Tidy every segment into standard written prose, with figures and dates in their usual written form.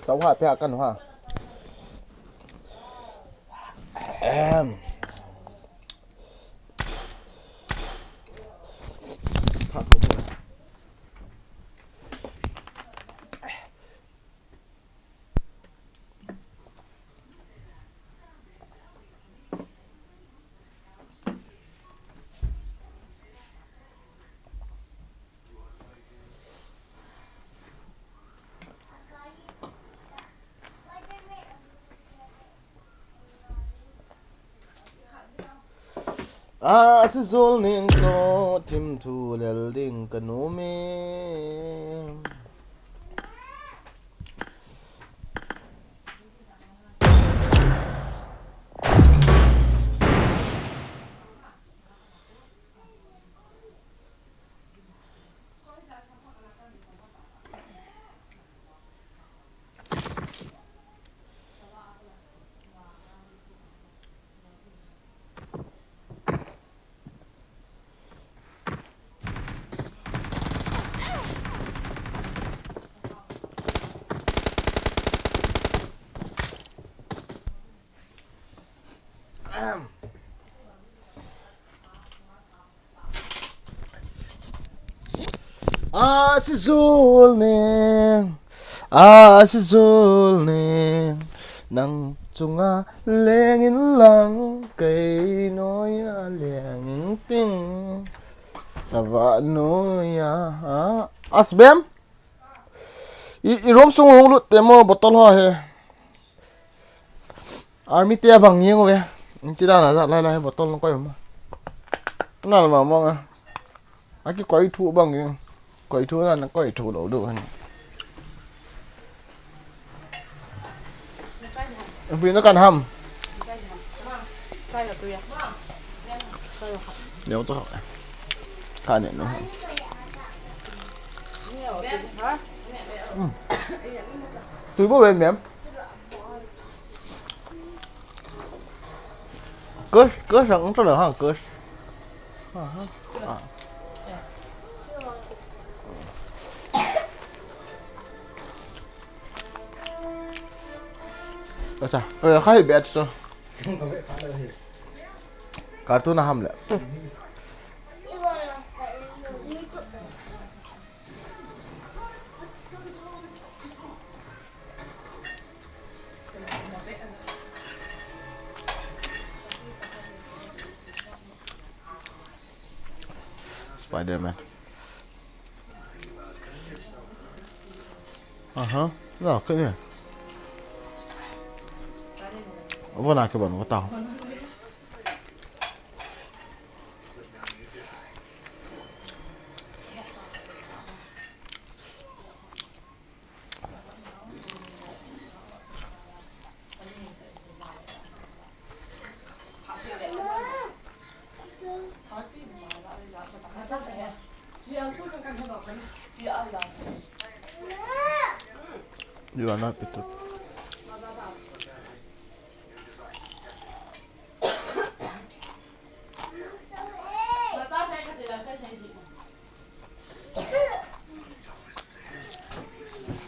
sáu hạt pe căn hoa emผักลงไปสิโซลนิงโตทิมทูเลลดิงกะโนเมสิโซลนิงสิโซลนิงนังจุงเลงอินหลังไกน้อยเลียงปิงระวะน้อยสเบมอีรวมสูงลุดเต็มบอตลห่อเฮอาร์มีเตียบังเงี้ยกูเว้ยที่ด้านหน้าจะไล่บอตลลงไปมั้งนั่นมามองกี่ก้อยถูบังเงี้ยก้อยถูนั่นก้อยถูเราดูกันปีนกันทำเดี๋ยวตัวข้าเนี่ยนะtôi bố bên mềm cớ sẵn cho được hả cớ अच्छा khai biệt cho cả tôi là hầm lẹ Spider-Man. Rồi cái này. Vô nào cái bẩn của tao. You are not bitter.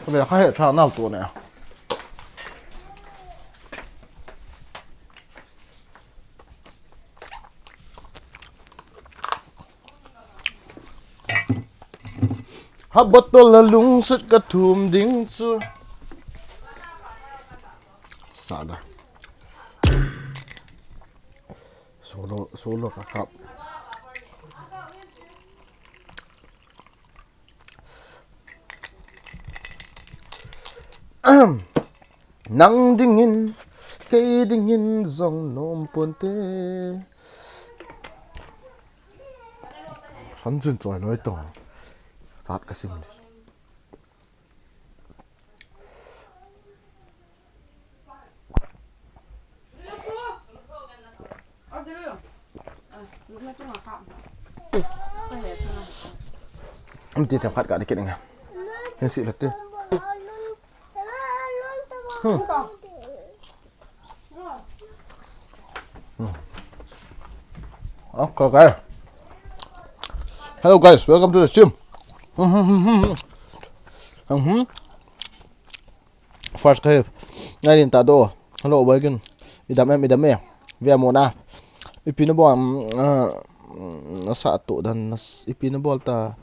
Bây giờ khai hệ sao nào tụi này à? Habatul lalung set katum ding su. Sada. Solo kakap. Nang dingin, kay dingin zong nom ponte. Hanjun choi nói to. Sát cái sim đi. Em tiếp phát cả đi kiện này. Nhân sự lật đi. Okay. Hello guys, welcome to the stream. first kayo ngayon tado hello bagan idam via mona ipinabol nasa ato dan ipinabol ta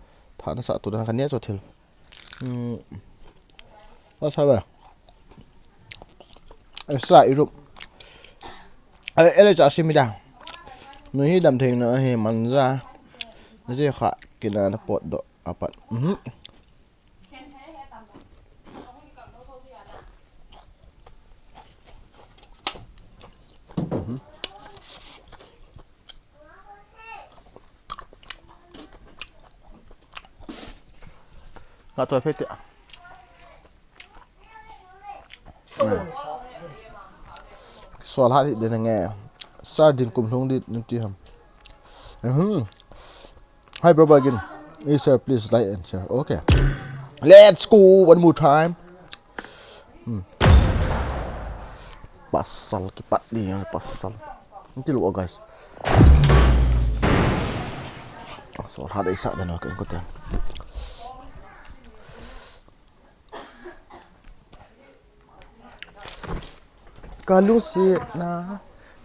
nasa ato dan kanya sotil sabe sa irup ele cha simida no hi dam theng na he manja na je kha kina na pot do apat Gak tahu efek ya. Soal hari dia nengah. Sardin kumthong dit nanti ham. Hi bro again. Yes sir, please like and share. Okay. Let's go one more time. Pasal kipat ni pasal. Nanti lupa guys. Soal hari isak dan aku ikutin. Kalu से ना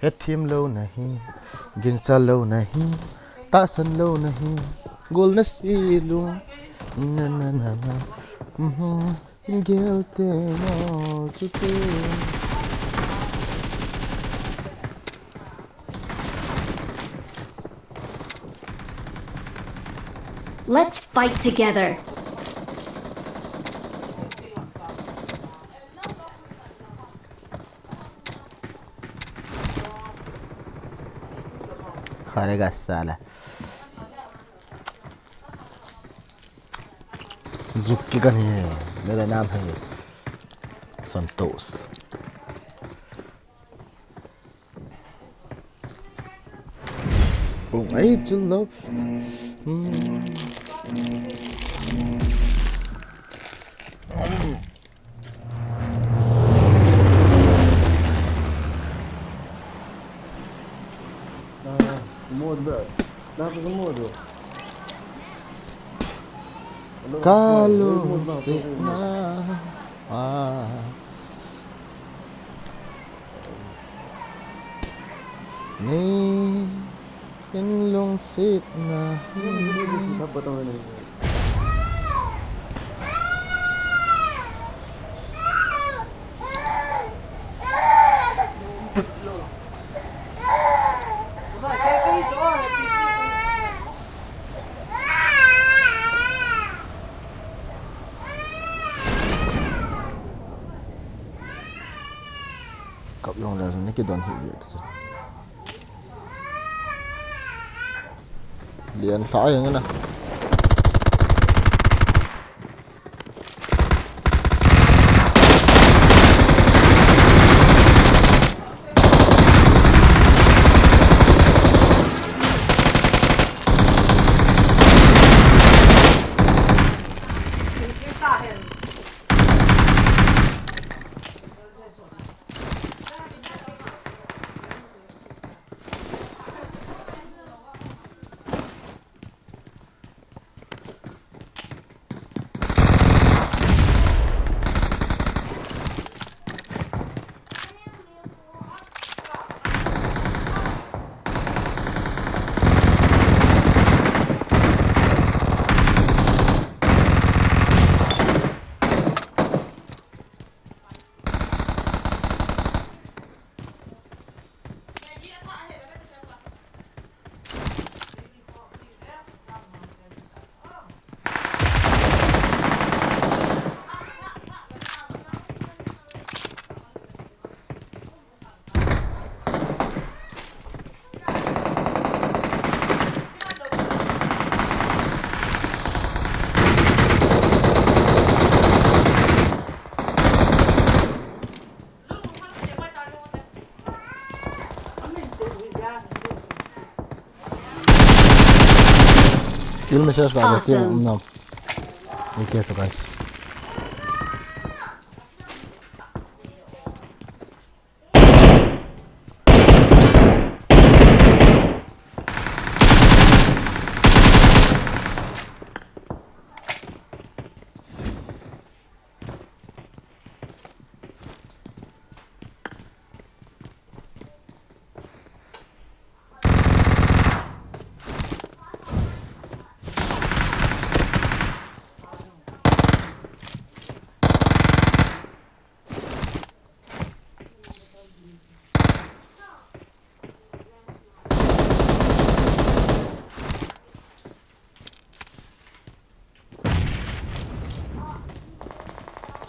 हेथिम लो नहीं गिंचा लो नहीं तासन लो नहीं गोल नसीलू ना ना ना ना गिलते मो चुके Let's fight together. खारेगा साला जुक्की का नहीं है मेरा नाम है संतोष oh I to love kalau sena ni long sena apa tahu ni cậu dùng là những cái đoàn hiệu vậy điện khỏi rồi nè Kill message guys. Awesome. No. ये कैसे guys?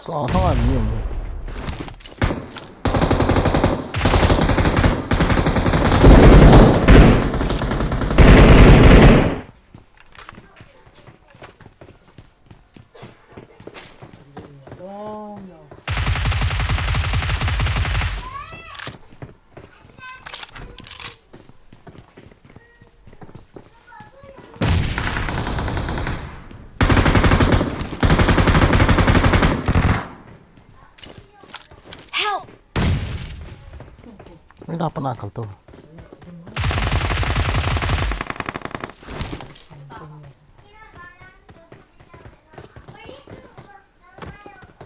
Sao không ăn nhiều. Help! Ini dapat nakal tuh.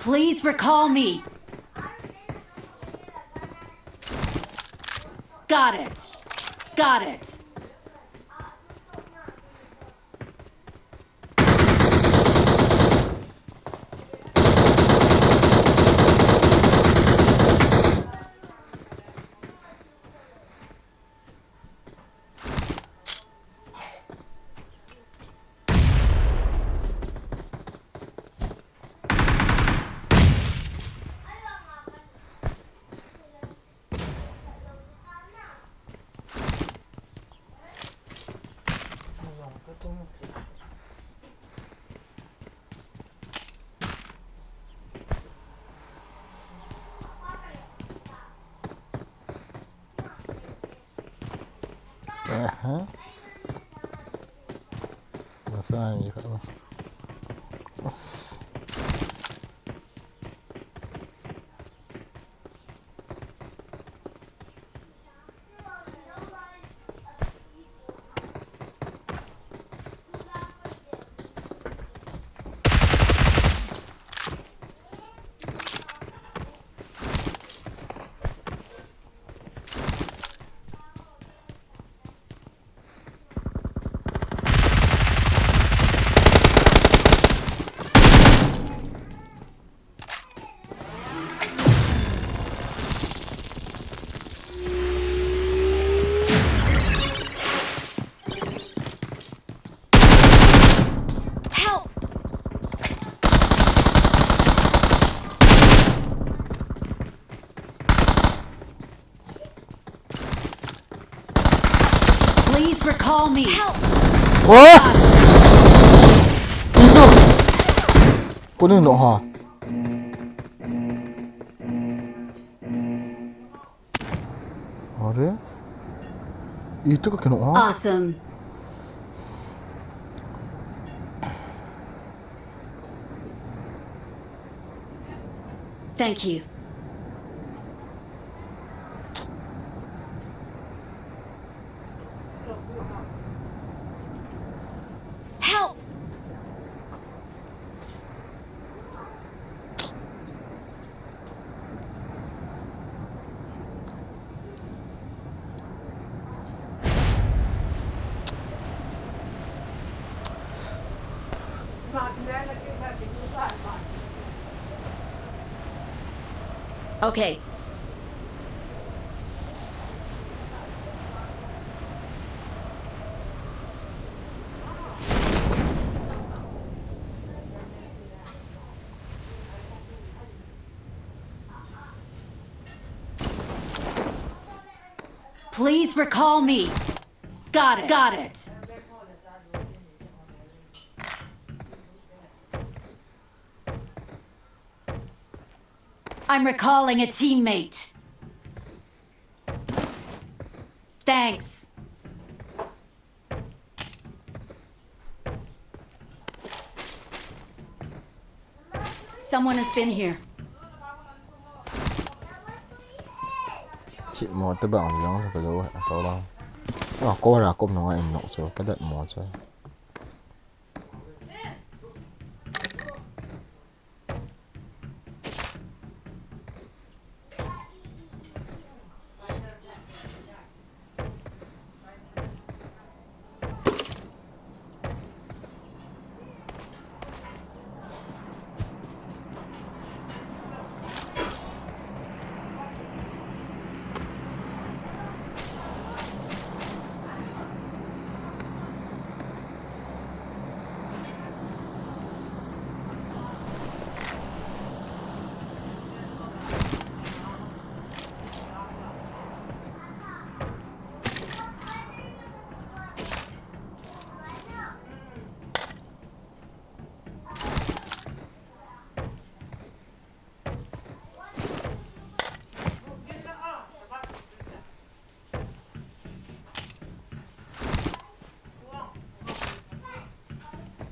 Please recall me. Got it. Got it. Hả? Mà sao vậy các bạn? Help! Please recall me. Help! Ủa? Itu. Kuning dong ha. Ada? Itu kok kena ha? Awesome. Thank you. Help! Okay. Please recall me. Got it. Got it. I'm recalling a teammate. Thanks. Someone has been here. Chị mò tới bảo giống cái dấu câu đâu. Cô là cô nó em nọ rồi cái đợt mò rồi.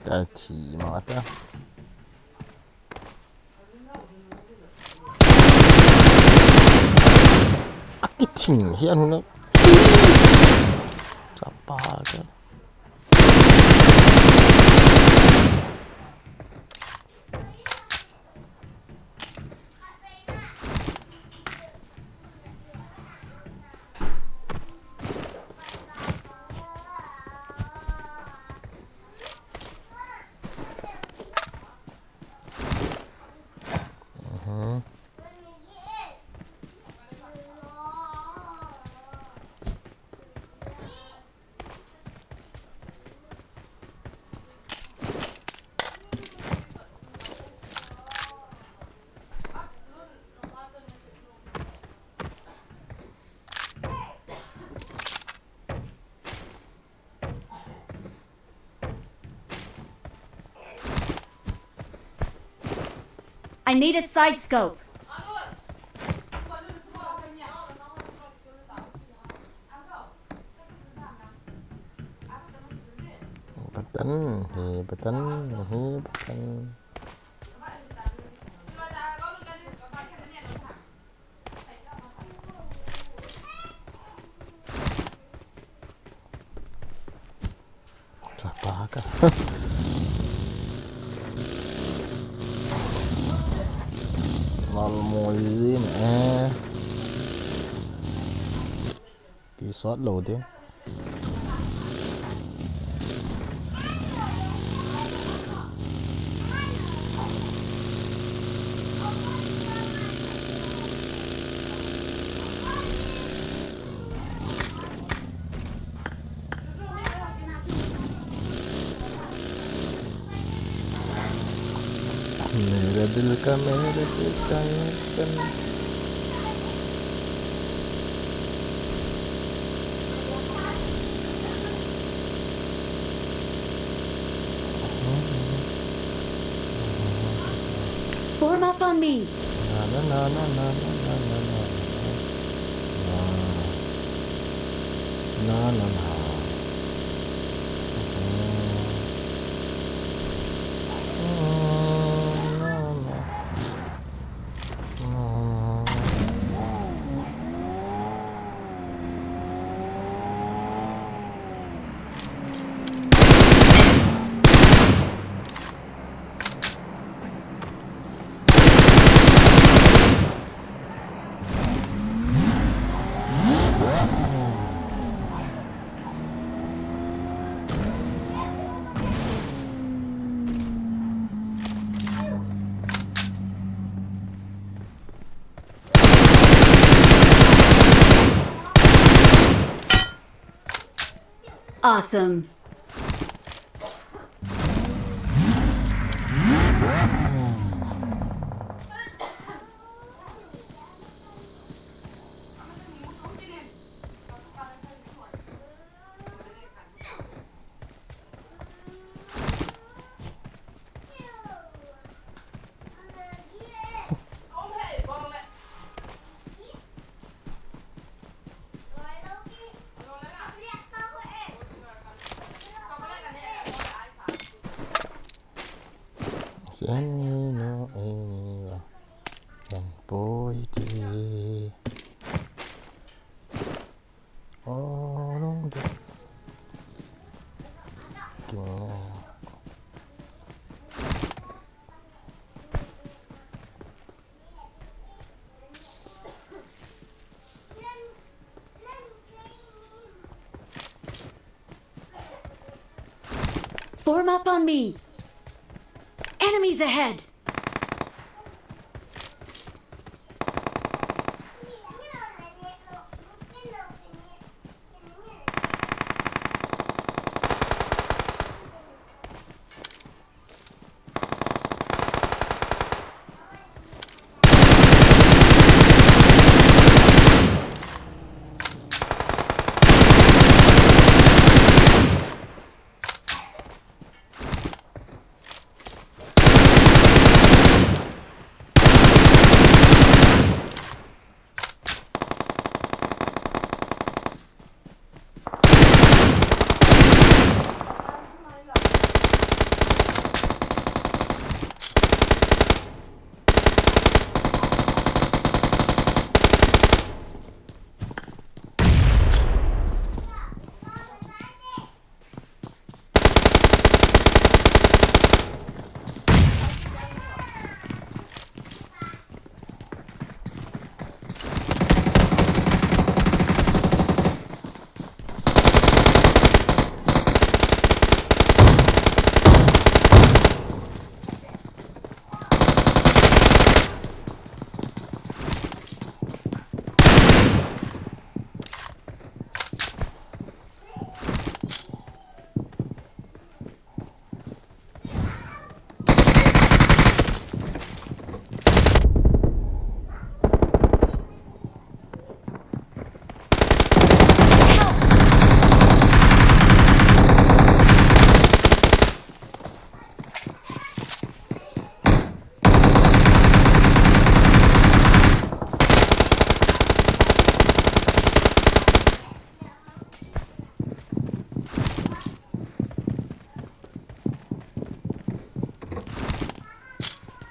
Gati mata. Akiting hian na. Chapa ka. I need a side scope. Hebatan. Chapa ka. Malmoyin Kỹ soát lầu tiếng. मेरा दिल का मेरे देश का Form up on me. na na na na na na na na na na. Awesome. Siano iniwa yang poiti orang de gimana Form up on me. Enemies ahead.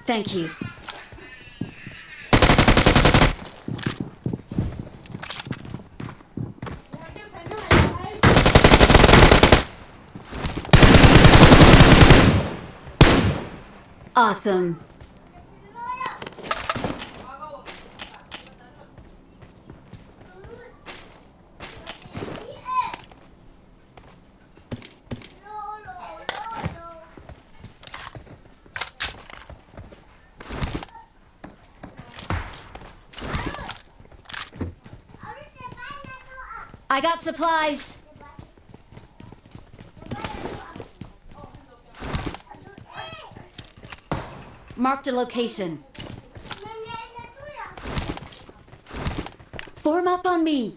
Thank you. Awesome. I got supplies. Marked a location. Form up on me.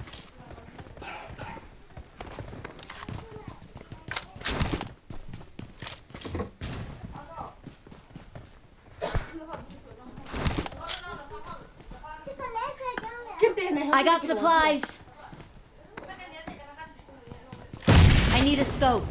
I got supplies. I need a scope.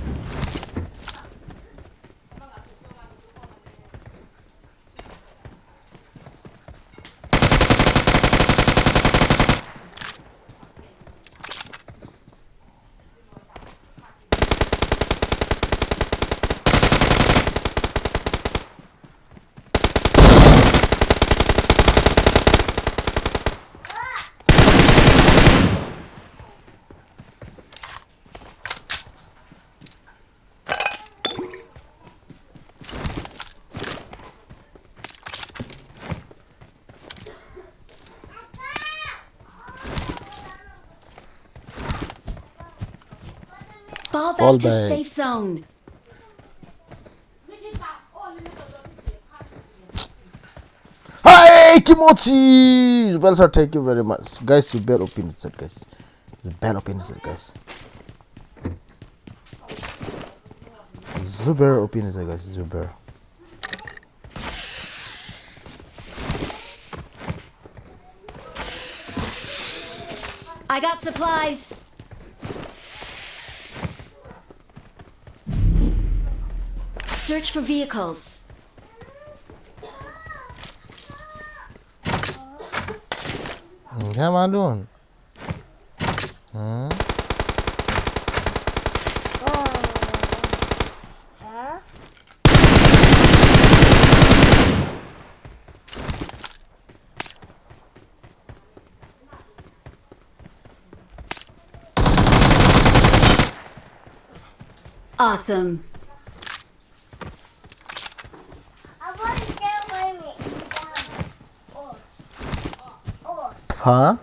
Fall back to back. safe zone. Hi, Kimochi! Well, sir, thank you very much. Guys, you better open it, guys. You better open it, guys. Zuber open it, guys. Zuber. I got supplies. Search for vehicles. Come on, doing. Huh? Awesome. Huh?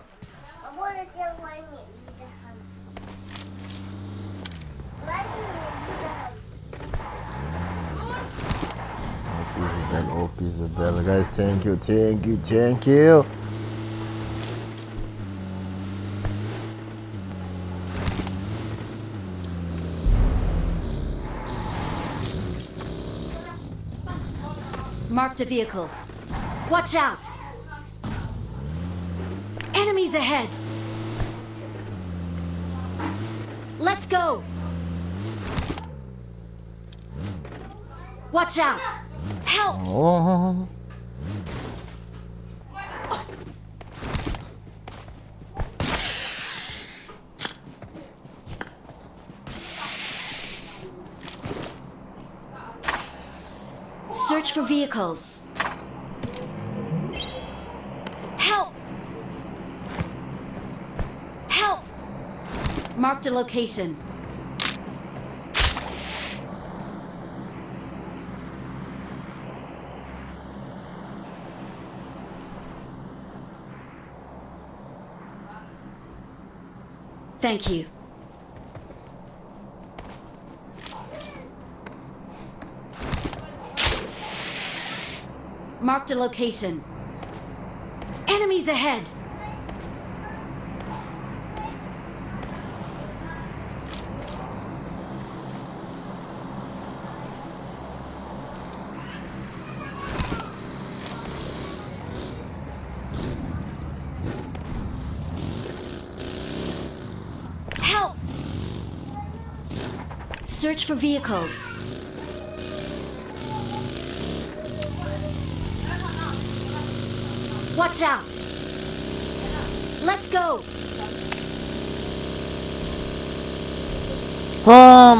Oh, Isabel, guys, thank you, thank you, thank you. Marked a vehicle. Watch out! Enemies ahead! Let's go! Watch out! Help! Oh. Search for vehicles. Help! Help! Marked a location. Thank you. Marked a location. Enemies ahead! Help! Search for vehicles. Watch out! Let's go! พร้อม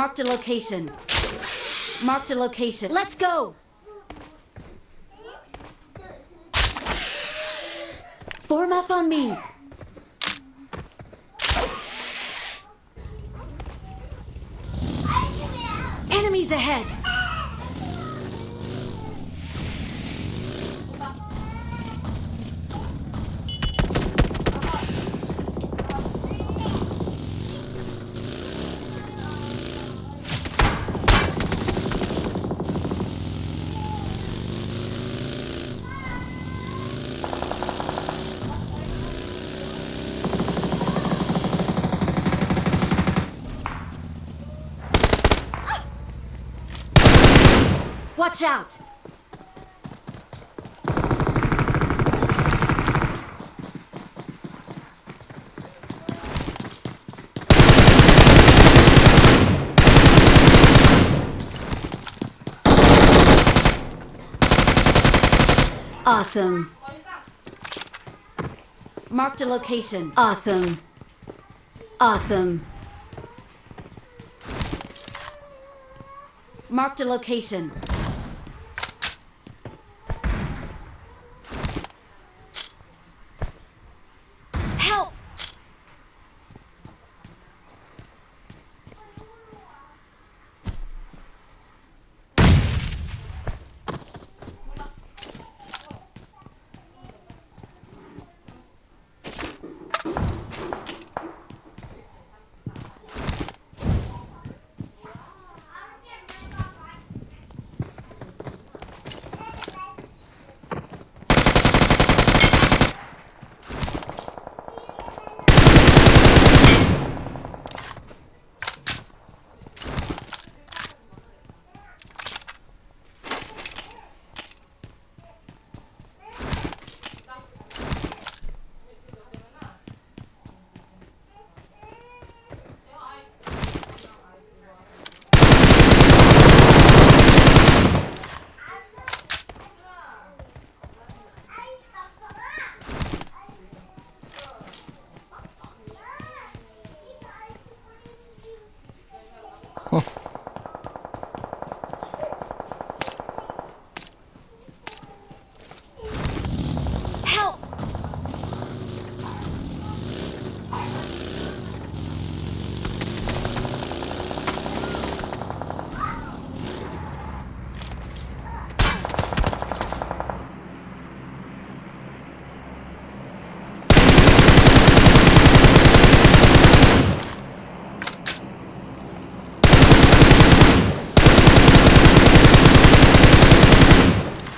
Marked a location. Marked a location. Let's go! Form up on me. Enemies ahead. Watch out! Awesome. Marked a location. Awesome. Awesome. Marked a location. Help! Help!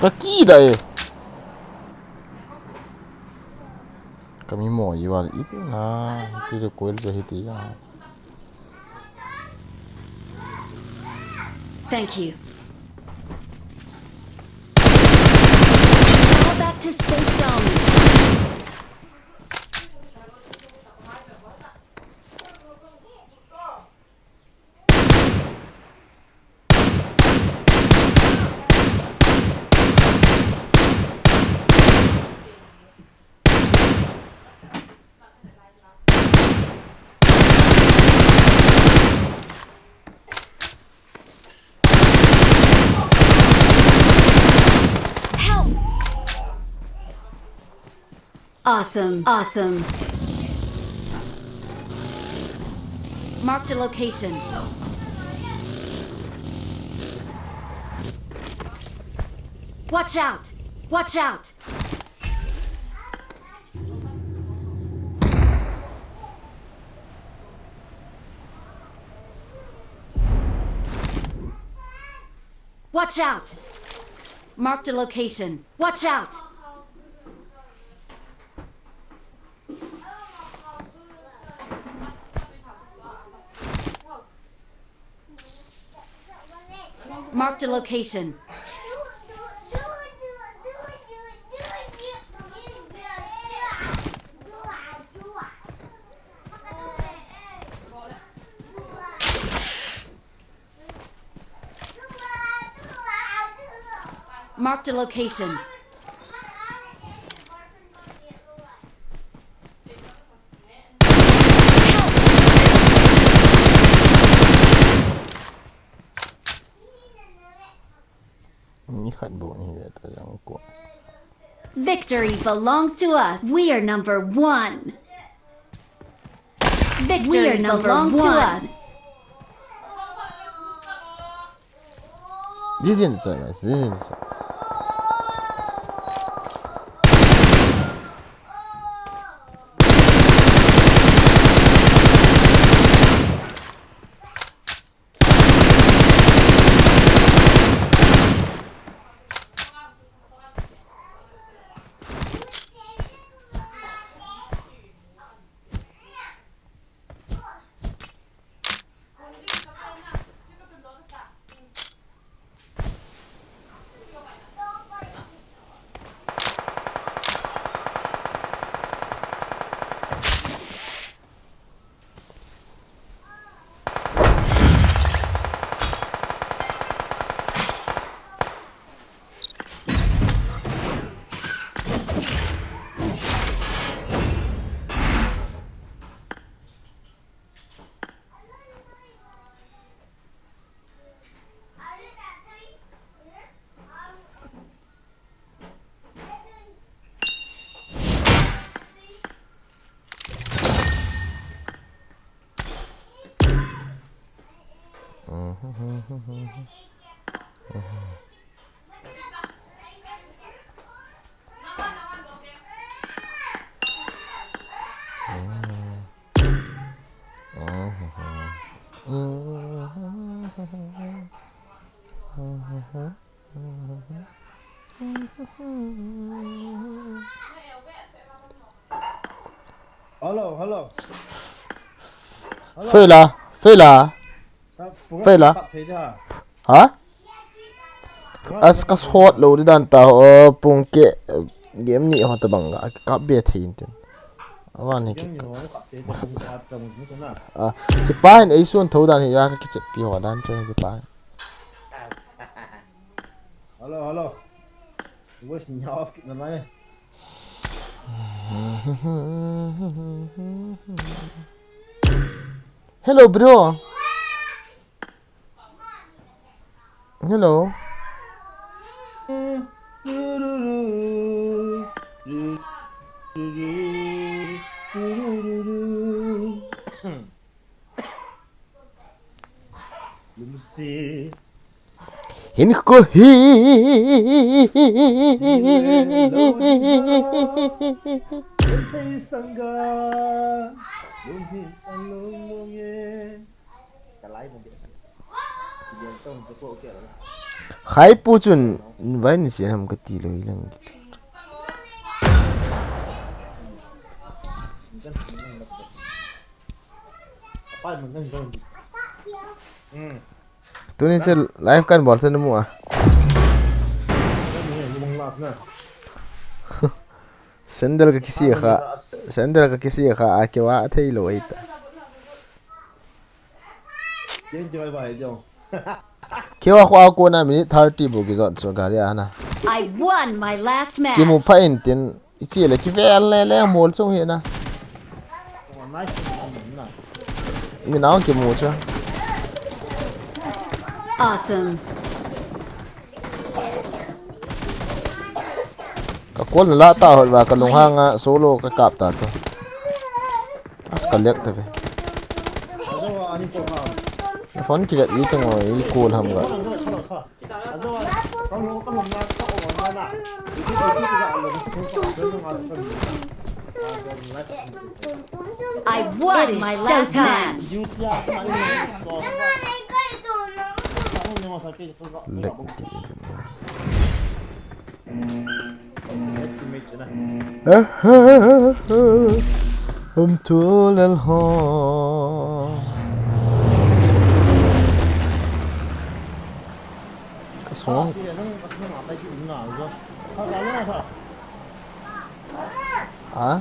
Kaki dai. Kami mau iwan itu nah itu koil berhenti ya. Thank you. Fall back to safe zone. Help! Awesome. Awesome. Marked a location. Watch out! Watch out! Watch out! Marked a location. Watch out! Marked a location. Marked a location. Victory belongs to us. We are number one. Victory belongs to us. 自信的在，自信的在。Hello. 废了，废了，废了。哈？as ka hot lo di dan ta pung ke game ni hot bang ga ka be thin tin awan ni si pain ai sun tho dan hi ya ka ki pi ho dan chen si pain Hello. Wo ist denn hier aufgegeben, meine? Hello bro. Hello. Lucy. In ko hi Sangga. Lucy alongye. Kalai mo dia. Dia tong ko ke la. khai pu chun vai ni sian ham ka ti lo ilang Apa mình đang rồi. tu ni se live kan bol san mu a sandal ka kisi kha a ke wa thei lo ita Yen chơi bài chồng. ke wa khwa ko na minute 30 bu ki zot so ga ria na I won my last match. ki mu pha in tin ichi le ki vel le mol chung he na mi naw ki mu cha Awesome. ka kol la ta hol wa ka lung hanga solo ka kap ta cha as ka lek ta ve phone ki vet yi tang oi kol ham ga I won my last match. lek ti hum tul al ha Kasung Kaya nang apa itu na zo. Kalau sa. à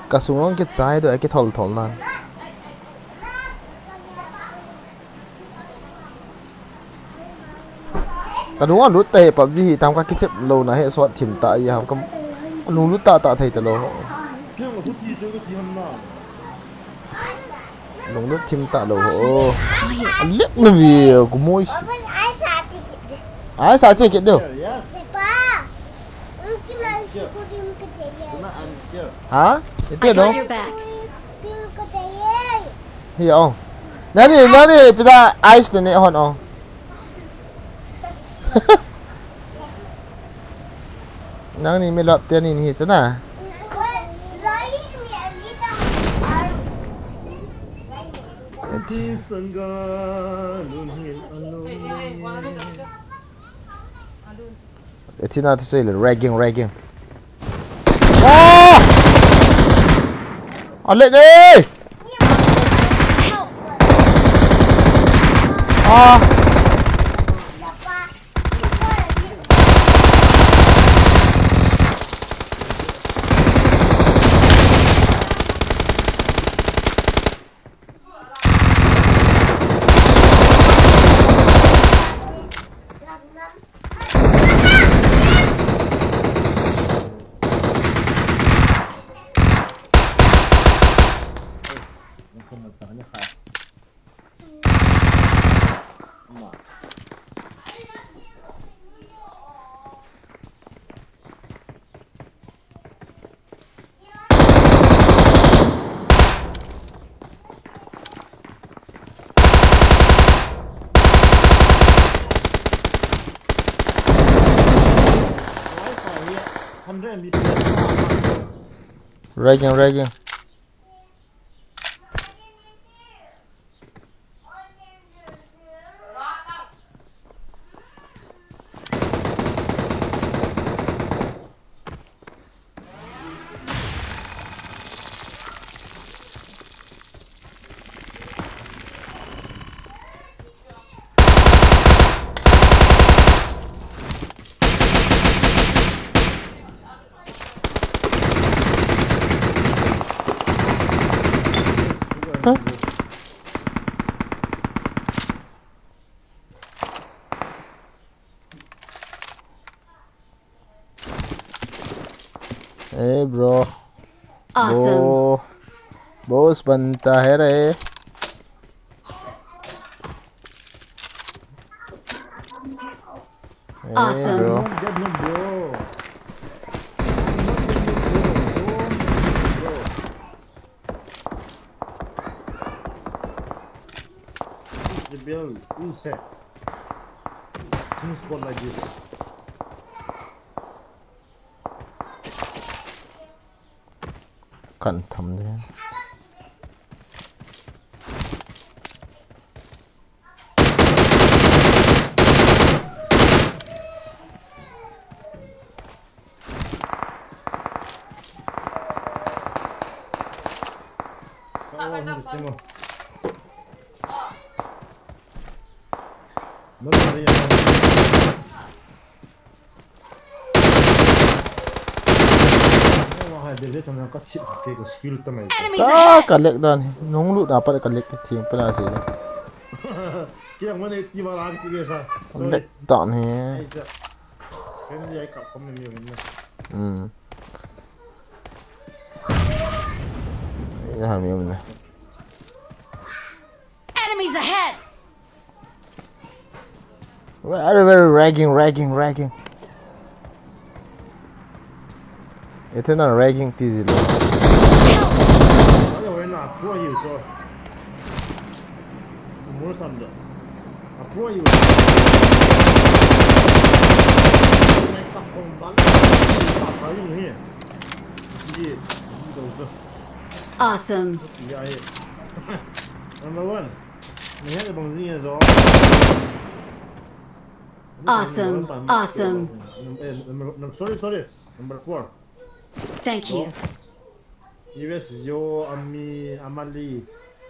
kasung cái trái đó cái thol thol na cái đúng là nút tệ bắp gì tam cái xếp lâu na hệ soát thìm tại gì ham cái lùng nút ta thấy tao lâu 그냥 뭐 후티 저거 뒤었나. lùng nút thìm ta lâu liếc nó vì của môi ai sao chơi kiện đâu Yes. Not I'm sure. hả cái I biết đâu got your back. hiểu không nó đi bây giờ ice này hòn không nó này mới lọt tiền này thế nào 지선가 눈이 얼룩. thế nào tôi là ragging oh ở lại đi à 잠깐만 아니야. 엄마. 와이파이 300 ragging hey bro Awesome. boss बनता है रे hey Awesome. bro get no bro. The bill is set. Things go like this. cẩn thận thế 근데 쌤은 너 말이야. 와, 내가 정말 같이 그 스킬 때문에. Enemies ah ahead. kalek dan nung lu dapat kalek team pernah sih 그냥 뭐네 이만 아직 위해서. kalek tak nih 이제 괜히 아이 값 없는 이유는. ini hamil mana Enemies ahead. very ragging itu na ragging tizi lo 아니 왜나 부어이 저. 뭘 산다. 아 부어이. Awesome. Yeah, number one. Mình hết bằng gì rồi. Awesome. Awesome. Sorry. Number 4. Thank you. US Jo Ami Amali.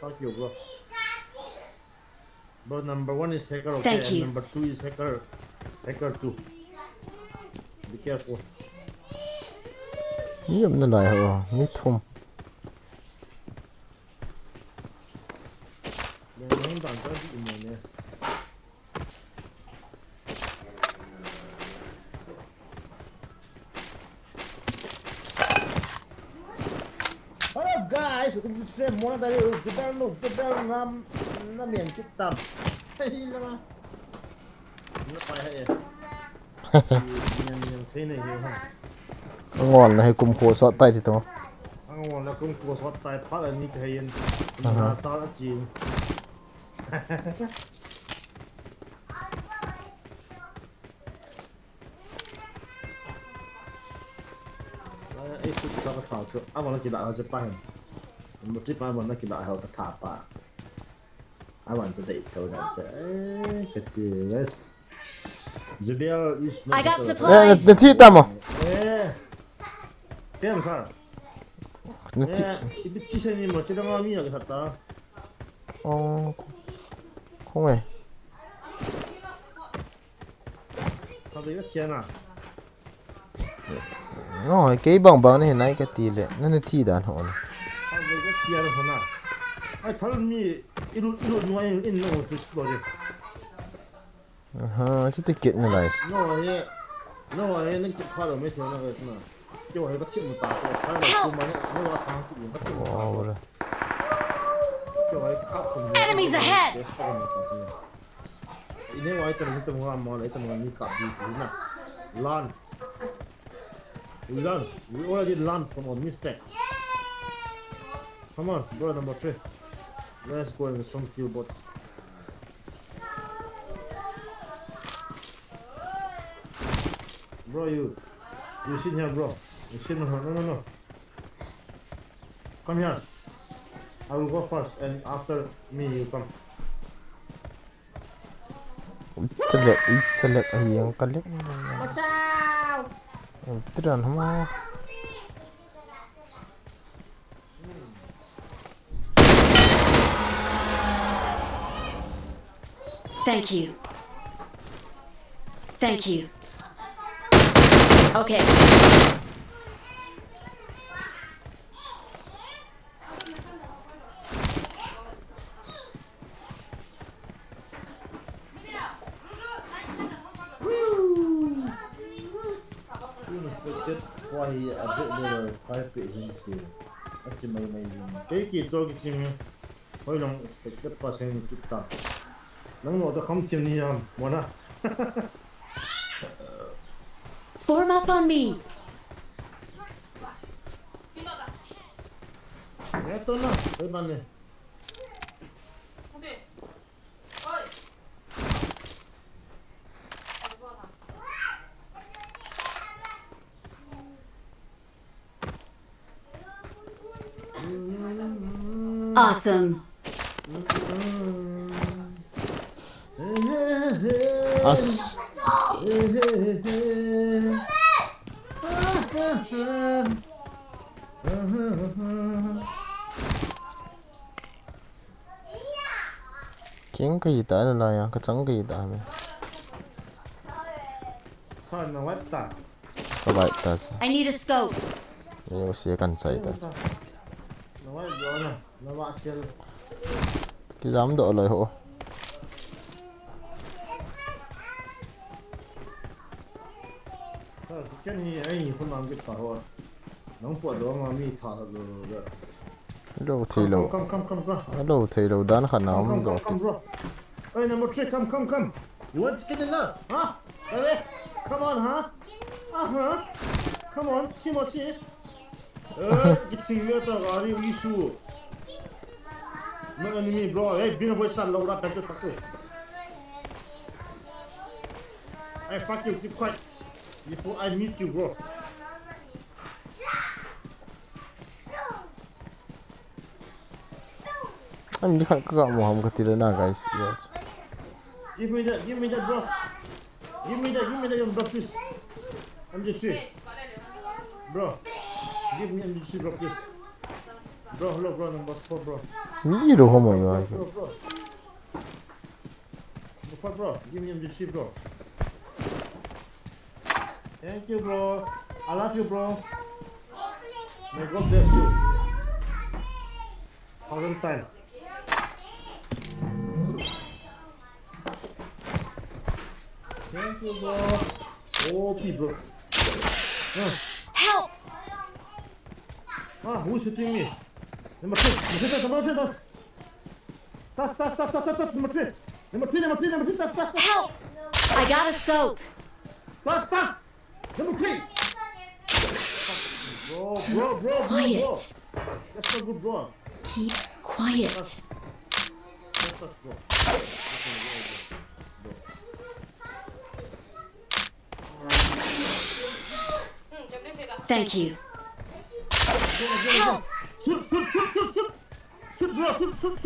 Tao kiểu cơ. Bro, number 1 is hacker, okay, Thank and you. number 2 is hacker. Hacker 2. Be careful. นี่มันอะไรเหรอนี่ทุ่ม Yan yung dancer di mo niya. Hello guys, welcome to stream. Muna tayo jebel na miyan kitam. Hey lang. Ano pa ya? Yan say na yun ha. ก็งอนนะให้กลุ่มโคซอสใต้ที่ตรง Ang wala kung kusot tayo pa ni kayan. Aha. Ta jin. Itu kita tahu tu. Awak nak kita ada Jepang. Mesti awak nak kita ada apa? Awak jadi tahu nak. Kecil guys. Jebel is. I got เอ๊ะ supplies. นาทีตามอ่ะ Tiam sar. นาที Itu kisah ni macam mana ni nak kata? อ๋อคงไง Tapi itu kian ah. อ๋อเก๋บางๆนี่เห็นไหมก็ตีเลยนั่นนาทีด่านหอน Tapi itu kian sana. Kalau ni ilu nuai ini nak tu boleh. อ่าฮะสุดที่เก็ตนี่ไรสิ No, nak cepat lah macam mana tu. Jauh hari kecil muda, saya nak cuma ni orang sang tu yang kecil ว้าว muda. เลย Jauh hari kau. Enemies ahead. Ini wahai kita mula mula kita mula ni kat di sini. Learn. We already learn from our mistake. Come on, bro, number 3. Let's go and some kill bots. Bro, you sit here, bro. You sit here. No. Come here. I will go first, and after me, you come. จะเล็กไอ้ยังกันเล็กติดอันทำไม Thank you. Thank you. Okay. Just why a bit more private hinsi. Actually, may take it dog chim. How long expected passing kita? Nang mo to come chim ni mana? Form up on me. Ito na, ay bane. Awesome. As เก่งก็ยีตายอะไรอ่ะก็จังก็ยีตายไหม Sana wata. ก็ไปแต่สิ I need a scope. นี่ก็เสียกันใจแต่สิ Nawai jona, nawak sel. กิจามโดดเลยโห Kan ni ai pun mang kita ho. Nang puat do ma mi tha lo. โดดทีโล Come. โดดทีโลด้านขนาดมันโดด Come, bro. Hey, number 3, come. You want to get in there? Huh? Ready? Come on, huh? Uh-huh. Come on, Kimochi. Get in here to gari issue. No enemy, bro. Hey, bina boy san load up better fuck you. Hey, fuck you, keep quiet. Before I meet you, bro. I'm the kind of Muhammad Katirana guys. Yes. Give me that, bro. Give me that, you bro, please. MG3. Bro. Give me MG3, bro, please. Bro, hello, bro, number 4, bro. นี่รู้เขาหมดเลย Bro. Super, bro. Give me MG3, bro. Thank you, bro. I love you, bro. May God bless you. 1,000 times. Thank you, bro. Okay, bro. Help! Who's shooting me? Number 3. Number 3. Stop. Number 3. Number 3. Stop. Help! I got a soap. Stop. Number 3. Bro. Quiet. That's not good, bro. Keep quiet. That's not bro. Thank you. Help! Shoot, bro. Shoot.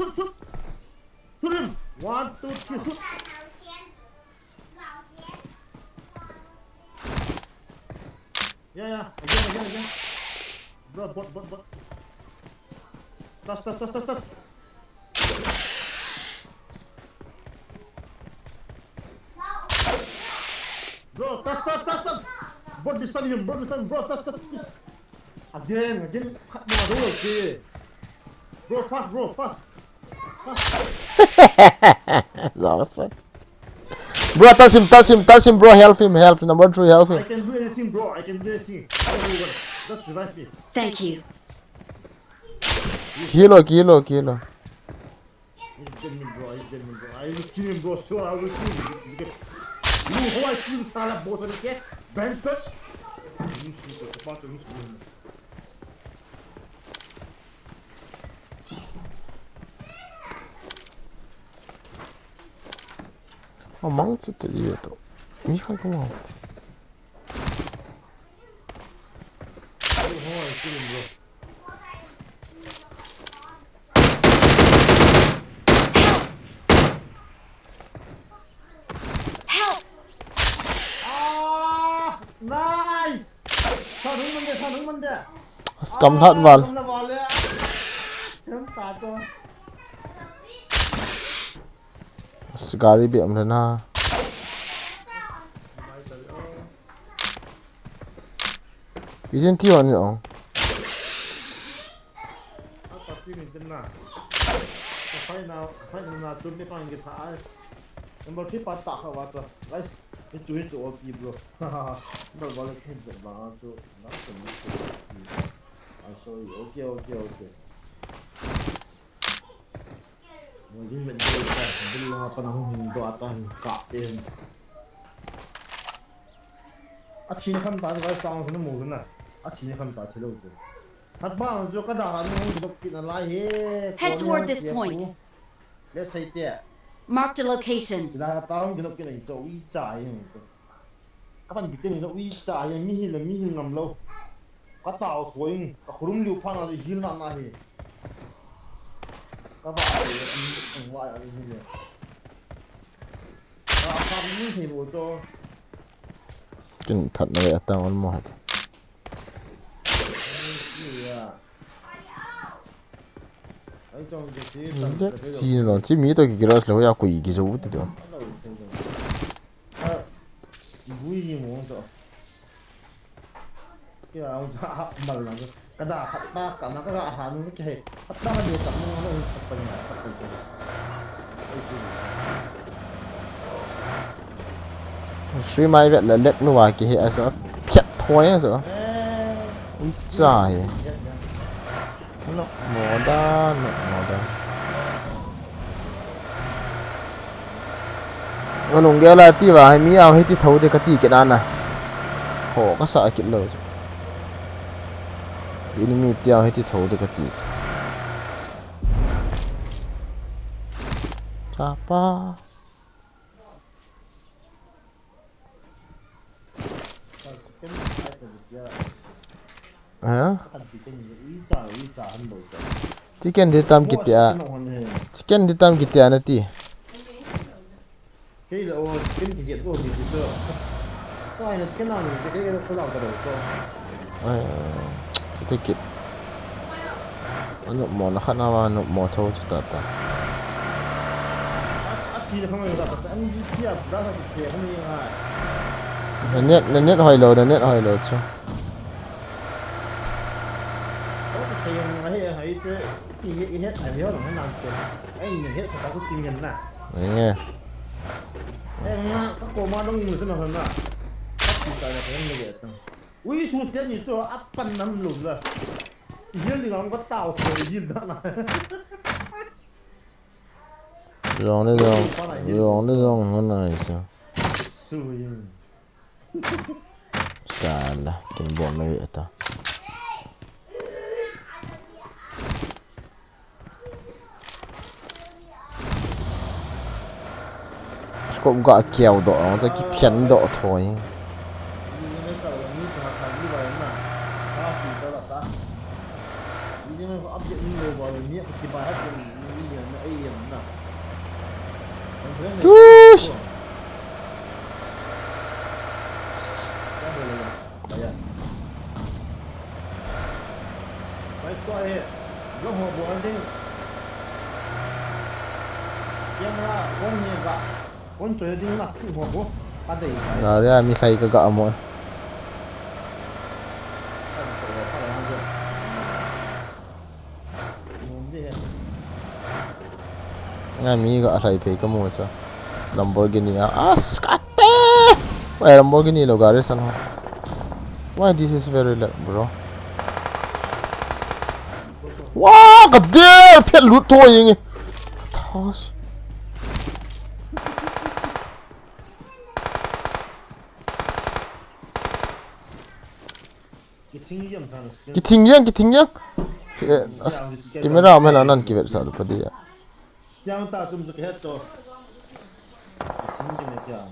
Shoot him. 1, 2, 3, shoot. Yeah. Again. Bro, bot. Touch. Bro, touch. Bot disturb him, bro, touch. Again. Okay. Bro, fast. Awesome. Bro, touch him, bro. Help him. Number 3, help I him. can do anything, bro. I can do anything. Just revive me. Thank you. Kilo. He's dead me, bro. I will kill him, bro. Sure, I will kill him. You know how I kill Salah both of them? Bench touch. 망쳤지 이것도. 이거 뭐. Nice. 사능만 돼. Cầm vào. Gari bị lên ha. 이젠 뛰어요. Number 3 patah ka wata. Guys, itu OP bro. Bro, balik head banget tuh. I show you. Okay. Mungkin menjadi belum apa namanya itu atan kapten. Akhirnya kan tadi saya sang sana mau kena. Akhirnya kan tadi lo tu. Hat bang, jo kada kan untuk kita lahi. Head toward this point. Let's say there. Marked a location. Kita tahu kita kena itu wija yang itu. Kapan bikin itu wija yang mihil ngam lo. Kata orang, kerum liu pan ada hil nak nahi. Kapan ada wah ini dia. Kapan ini hil itu. Kin thật nó vậy tao ăn mọt. Gì nó chỉ mỹ tôi cái đó là quỷ cái số tự được. Vui gì muốn rồi. Cái ông ta mal là cái đó hạt ba cả nó cái đó hạt nó cái hạt ba điều cả nó thật phần nhà thật phần. Suy mai vậy là lệch nó cái hệ số phiệt thôi á rồi. Úi trời. Nó mỏ đa. Nó lùng ghé là tí vào hay mi ao hay tí thấu thì cái tí cái đàn à. Khổ có sợ kiện lời rồi. Ini mi tiêu hay tí thấu thì cái tí. Chapa. Hả? Chicken di tam kita. Chicken di tam kita nanti. Cái là cái gì của gì chứ. Cái này cái nào cái nào cái đầu Kita kit. Ano mo nakanawa no mo to ta. chi là không ai gặp anh đi chia ra là cái không như là net hỏi lột cho có cái xe hay cái hết ai biết là nó làm chuyện anh nhìn hết sao có kinh nghiệm nè nghe em các cô mà đông người thế nào hơn nè các chị tại là cái này vậy ui xuống thế như cho áp pan nắm lùn rồi giờ thì nó có tàu rồi gì đó này rồi nó này sao salah kin bom mai ta cũng gọi kèo độ nó ra cái phiến độ thôi Tush. Rồi ra mi khay cái gạo mọi ngay mi gạo thầy phải có mua sao Lamborghini skate why Lamborghini lo gari san why this is very loud bro wow god damn pet lút thôi nhỉ toss cái thing nhá camera mà nó năn kia vậy sao được đi à Jangan tak zoom ke hết to. Sini kena jam.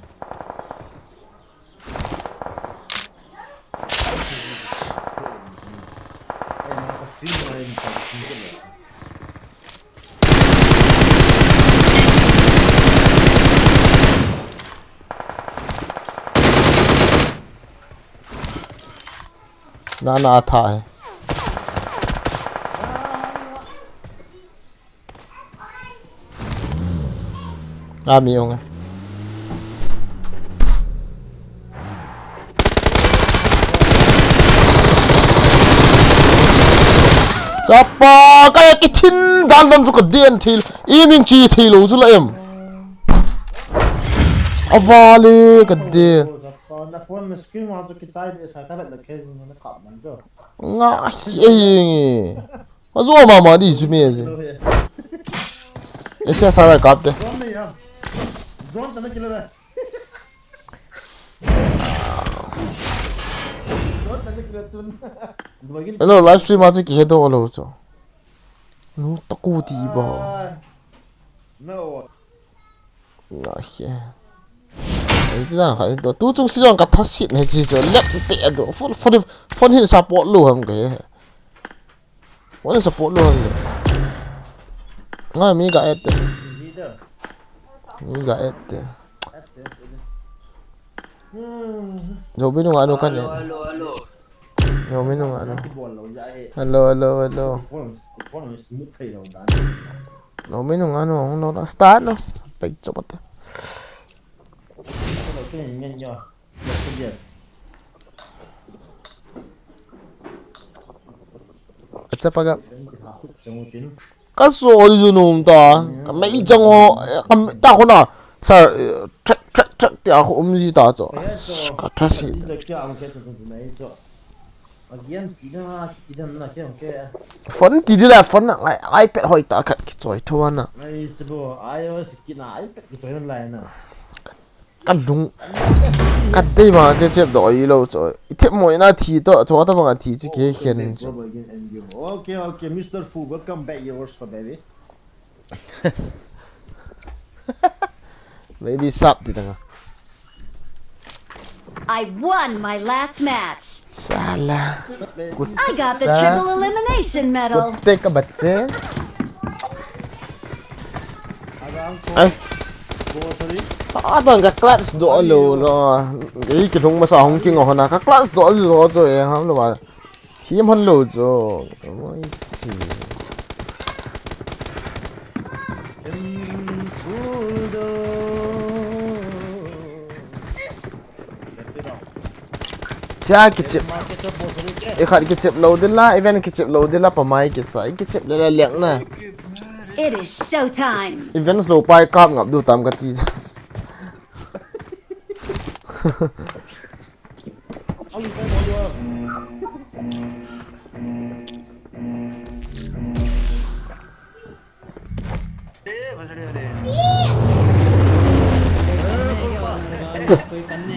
Nak sini main sini kena. ना था है mi không Chapa cái thìn đan đan cho cái điện thì mình chỉ thì lố cho em avali cái điện ngã gì mà rồi mà đi chứ mẹ gì ese sao lại cặp đấy Zon sana kilo dah. Zon sana kilo tun. hello livestream aja kia do lo cho nu taku ti ba No. ngã kia ấy ra phải đó tu chung siang cả thắt xịn hay gì rồi lép tệ đó phone hiện support luôn không cái phone support luôn ngay mi gãi rồi bên ngoài nó cắt alo. rồi bên ngoài nó hello rồi bên ngoài nó đã start nó phải chụp bắt Acha paga kaso di nung ta kami jang ho kami ta ko na sa track ti ako umji ta cho ka thasi phone ti di la phone iPad hoi ta khat ki choi thowana ai sibo iOS kina iPad ki choi lai na kan lung kan dei ma ke chep do yi lo cho ithe moi na thi to cho ta bang thi chu ke hian okay Mr. Fu welcome back yours for baby maybe sub ti tanga I won my last match. salah I got the triple elimination medal. kutte ka bacche ai Tang ka class do lo lo ei ki thong ma sa hong king ho na ka class do lo zo e ham lo ba team hon lo zo oi si in full Siya kichip. Ikat kichip low din la, even kichip low din la pamay kisay kichip la liang na. It is showtime. Even slow pai kap ngap du tam kati.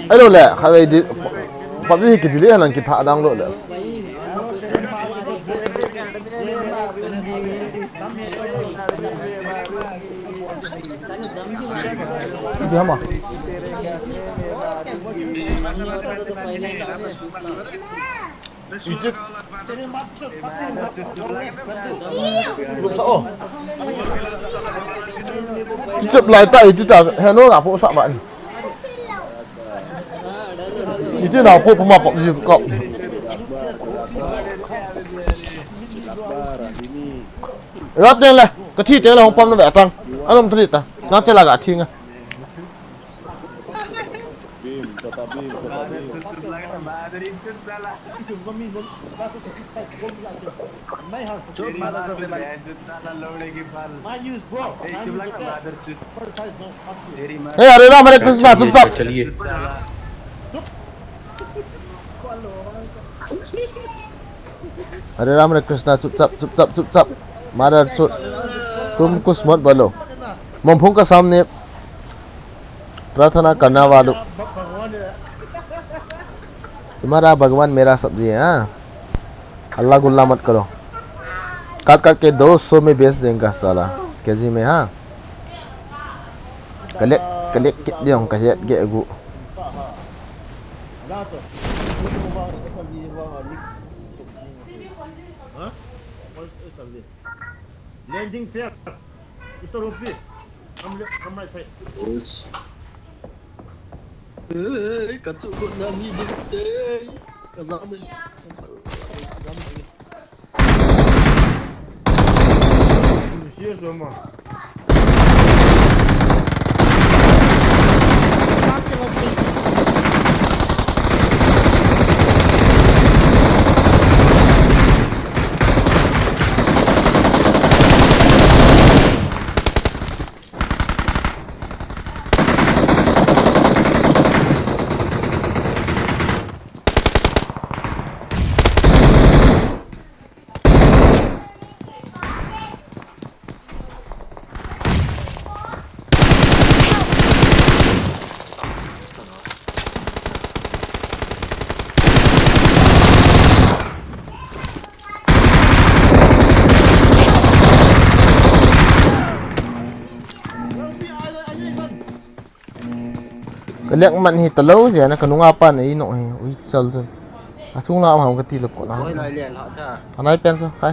Ayo le, kawai di, pabli kita dili halang kita adang lo le. Dia apa? Ijek. Belum sao. Ijek lai tak itu tak, heno ngap po sak man. Itu nak po pemapok di kop. Rat dia lah, kecil dia lah pom nak betang. Alam terit ta. Nanti lah gak ting ah. Hey, Hare Ram Hare Krishna, चुपचाप. Hare Ram Hare Krishna, चुपचाप. Mother चुप. तुम कुछ मत बोलो. मुंफों का सामने प्रार्थना करना वालों. तुम्हारा भगवान मेरा सब्जी है हाँ. अल्लाह गुल्ला मत करो. काट के 200 में बेच देंगे साला केजी में हाँ. कलेक dia orang kasih get aku. Landing fair. Itu rupi. Kamu saya. Kacau kau nani deh. Kazam. Siapa semua? Marked a location. Kaliak man hi talo je na kanungapan ai no hi ui sal tu. Asung la ma ngati lop ko na. Oi lai lian hot ta. Anai pen so khai.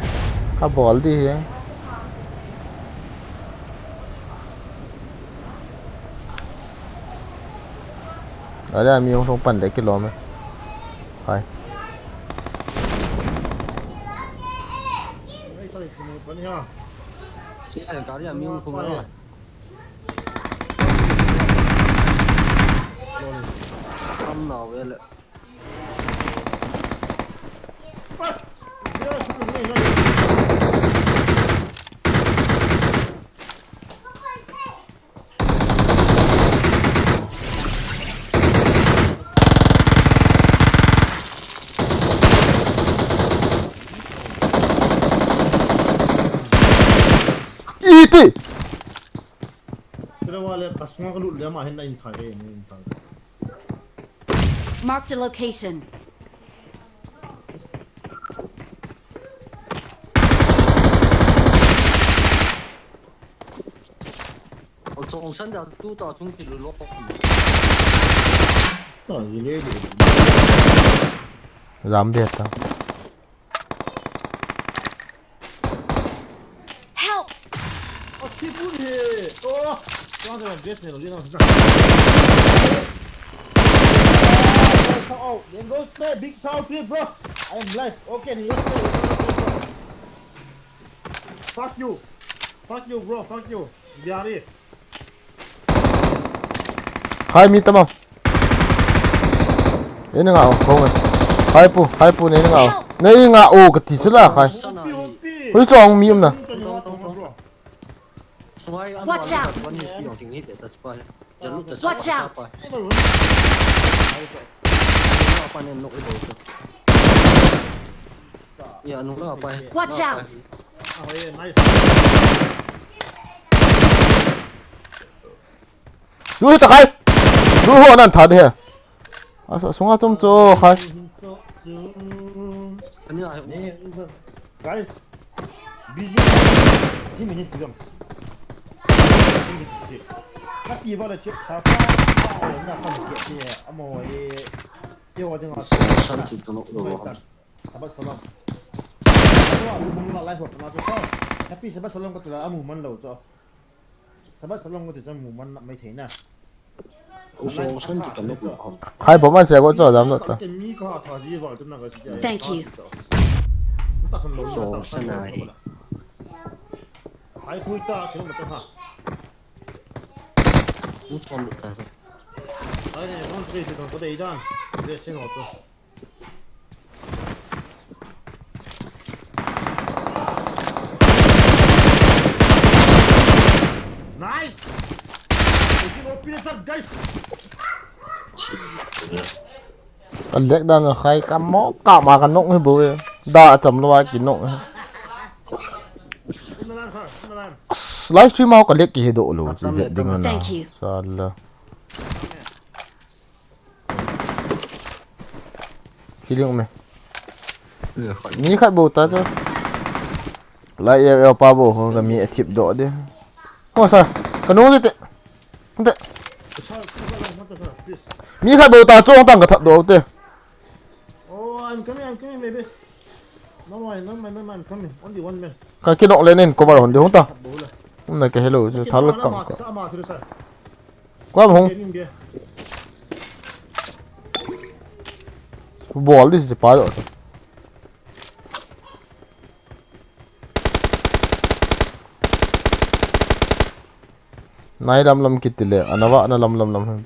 Ka bol di hi. Ada mi ong thong pan dai kilo me. Khai. Chỉ là có điểm miêu không rồi. Không nào vậy lệ. Iti. Kira wale kasma kalu dia mah hendak intai ni intai. Marked a location. Ở trong sân đã tu tạo chúng thì lỗ. Oh, ini dia. Zombie ta. Help! Oh, tipu ni. Oh, jangan jangan get ni, jangan. Oh, then go stay big south here, bro. I am live. Okay, you stay. Fuck you, bro. Fuck you. Biari. Khai mi tamam. Ini ngau không à. hai pu này ngào này ngà ô cái tí chút là khai ôi chong miếng nè Watch out. Watch out. Watch out. Lui ta khai lui hộ năn thật đi à sao xuống trong chỗ khai guys busy 팀이 지금 딱 이번에 잡아 옛날 한 게, 뭐 이거 어디 가서 sabab salam Allah live na cho tapi sabab salam ko tula amu man lo cho sabab salam ko ti mu man mai thei na khai bỏ mà sẽ có chỗ dám nữa ta Thank you. ai khui ta thì nó ha ai này con chơi thì có đây đó để xem họ to nice guys anh lệch đàn là khai cam mõ cả mà cái nọng hay bố đã chấm loa cái nọng livestream mau cái lệch cái độ luôn chỉ vậy đừng nào Thank you. sao là khi điệu mày ní khai bồ ta chứ lại yêu pa bồ không cái mẹ thiệp độ đi không sao cái nốt đi không tệ mi khai bồ ta cho tăng cái thật độ tê oh I'm coming baby no I'm coming only one man cái kia động lên nên có bảo hồn được không ta hôm nay cái hello chứ tháo lực cộng quá mà không bỏ đi thì phá rồi này lâm kít lệ anh vợ nó lâm không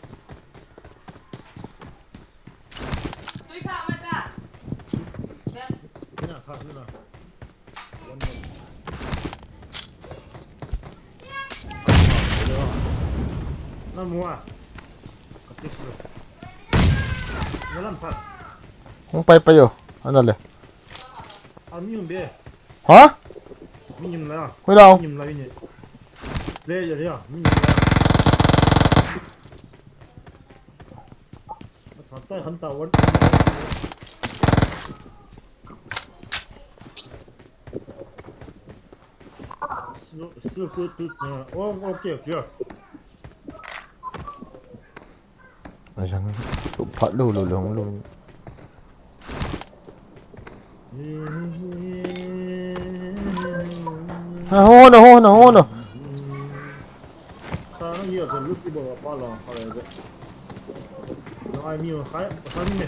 bay rồi anh là hả quay đâu still good okay này chẳng tụi phật lù luôn hôn rồi sao nó nhiều rồi lúc đi bộ qua lò khỏi rồi nó ai nhiều khai mẹ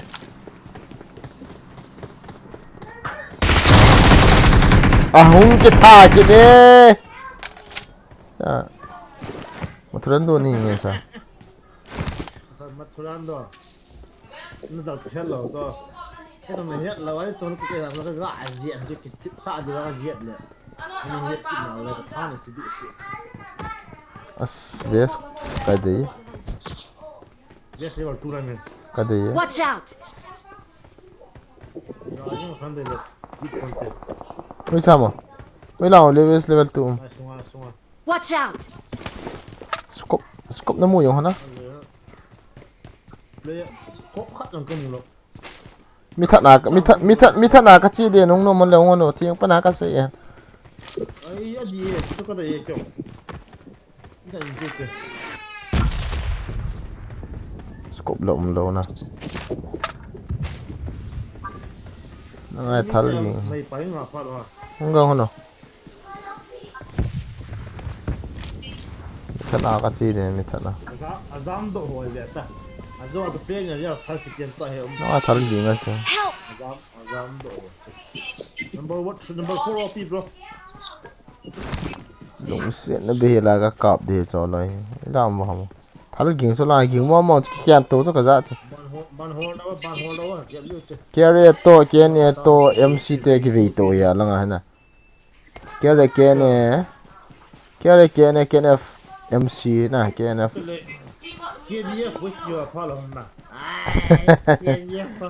không cái thà chị đi sao một thứ đồ này nghe sao mặt thuran đó nó đặt hết lẩu to cái thằng này hết lẩu ấy cho nó cái làm nó cái gạ diện chứ cái sao thì nó diện nữa nên hết cái nào là cái này sẽ bị vết cái gì vết sẽ vào tu ra mình cái gì Watch out. rồi nhưng mà phần đây là bị con tệ với sao mà với nào level 2 xuống Watch out. scope nó mua dùng hả lấy có khát làm cái mù mi thật là cái chi để nó mình lâu ngon rồi thì không phải cái gì ấy gì tôi có đây kiểu cái gì kia scope lâu nè ngay thật là mày phải ngả phát rồi không ngon nào thật là cái chi để mi thật là azam độ hồi vậy ta azam cái phê này giờ phải thực hiện tại hệ nó thật là gì ngay sao azam độ number 4 OP bro đúng sẽ nó bị là cái cọp để cho lại làm vào thật là gì số lại gì mà khian tố cho cả giá chứ ban hol đâu kẹp lưu chứ Kere to kene to MC te ki vi to ya langa hana. Kere kene MC na kene. kia đi với chưa phá lòng mà kia đi phá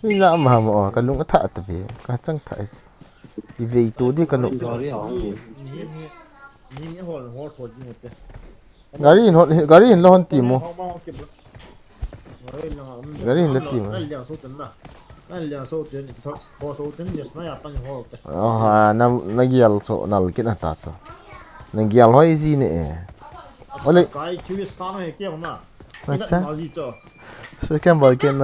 Ni na ma mo ka lung tha ta vi ka chang tha. I vi to di ka no. Gari à? Nhìn hol thôi chứ một cái Gari in lo hon ti mo. Gari là tìm anh liang số tiền nào anh liang số tiền thì thôi có số tiền nhất nó yapang hol cái Ha na gial so nal kina ta so. Na gial hoi zi ne. Ole cái chú sáng này kia mà acha. nó gì cho So kan bal ken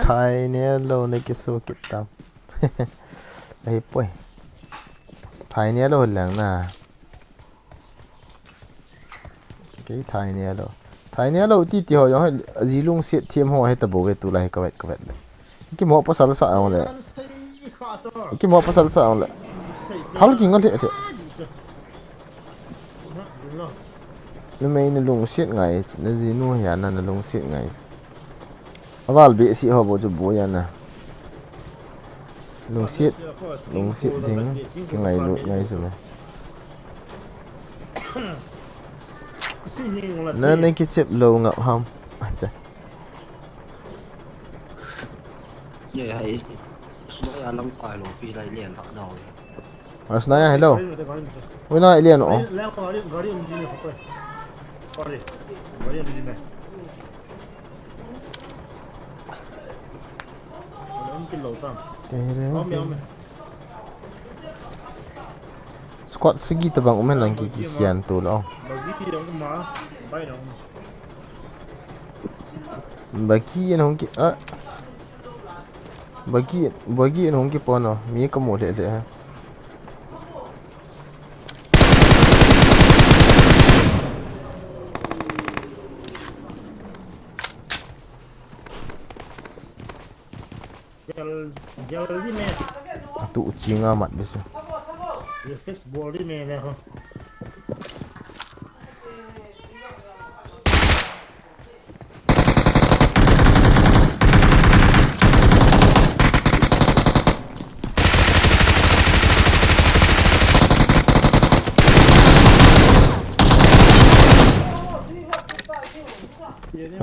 thai ne lo ne ke so kitam. Ai poi. Thai ne lo lang na. Cái thai ne lo. Thai ne lo ti ti ho yo ji lung siet thiam ho he ta bo ke tu lai ka wet. Ki mo pasal sa on le. Ki mo pasal sa on le. Thal ki ngal the. Nó mấy nó lung siết ngày nó gì nuôi nhà nó lung siết ngày vào bị sĩ họ bộ chụp bố nhà nè lung siết tính cái ngày lụt ngày rồi nên nên cái chụp lâu ngậm không à Vậy hay nói là lắm phải luôn vì lại liền bắt đầu. à nói hello ôi nói liền ổ squat segi tabang umen lang kikisian tu lo bagi yang hong ki bagi yang hong ki pono mi kamu de ha Jal di me tu ucing amat biasa reflex ball di me le ho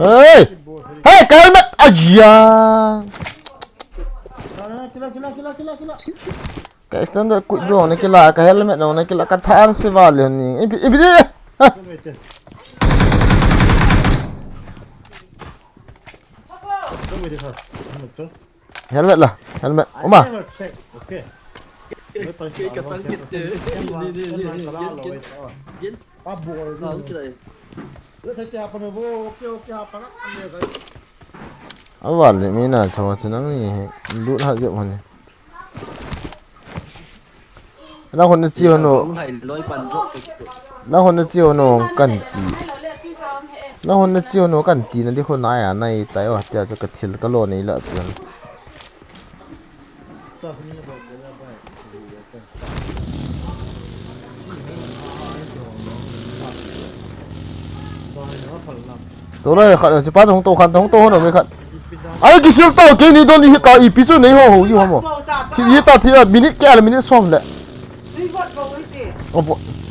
Hey! Hey, cái helmet! Aja! Kila Cái standard quick draw này kila cái helmet này kila cái than civil ni. Ibi dia. Helmet lah, helmet. Oma. Okay. Cái trắng kiệt Biến Abo cái này. Lu saya apa nih bu? Oke apa nak? Ambil kali. Awal ni mina sama senang ni. Lut hak jep mana. Nah hon chi hono. Phải lôi bàn rộng cái Nah hon chi hono kan ti. Nah hon chi hono kan ti nanti hon nai ah nai tai wa tia cho kecil kalau ni lah pian. Tôi đây khẩn chỉ bắt không tô nó mới khẩn. Ai cái siêu tao cái này tôi đi tao episode này ho ho yêu không? Chỉ đi tao thì là minute kia là minute xong đấy.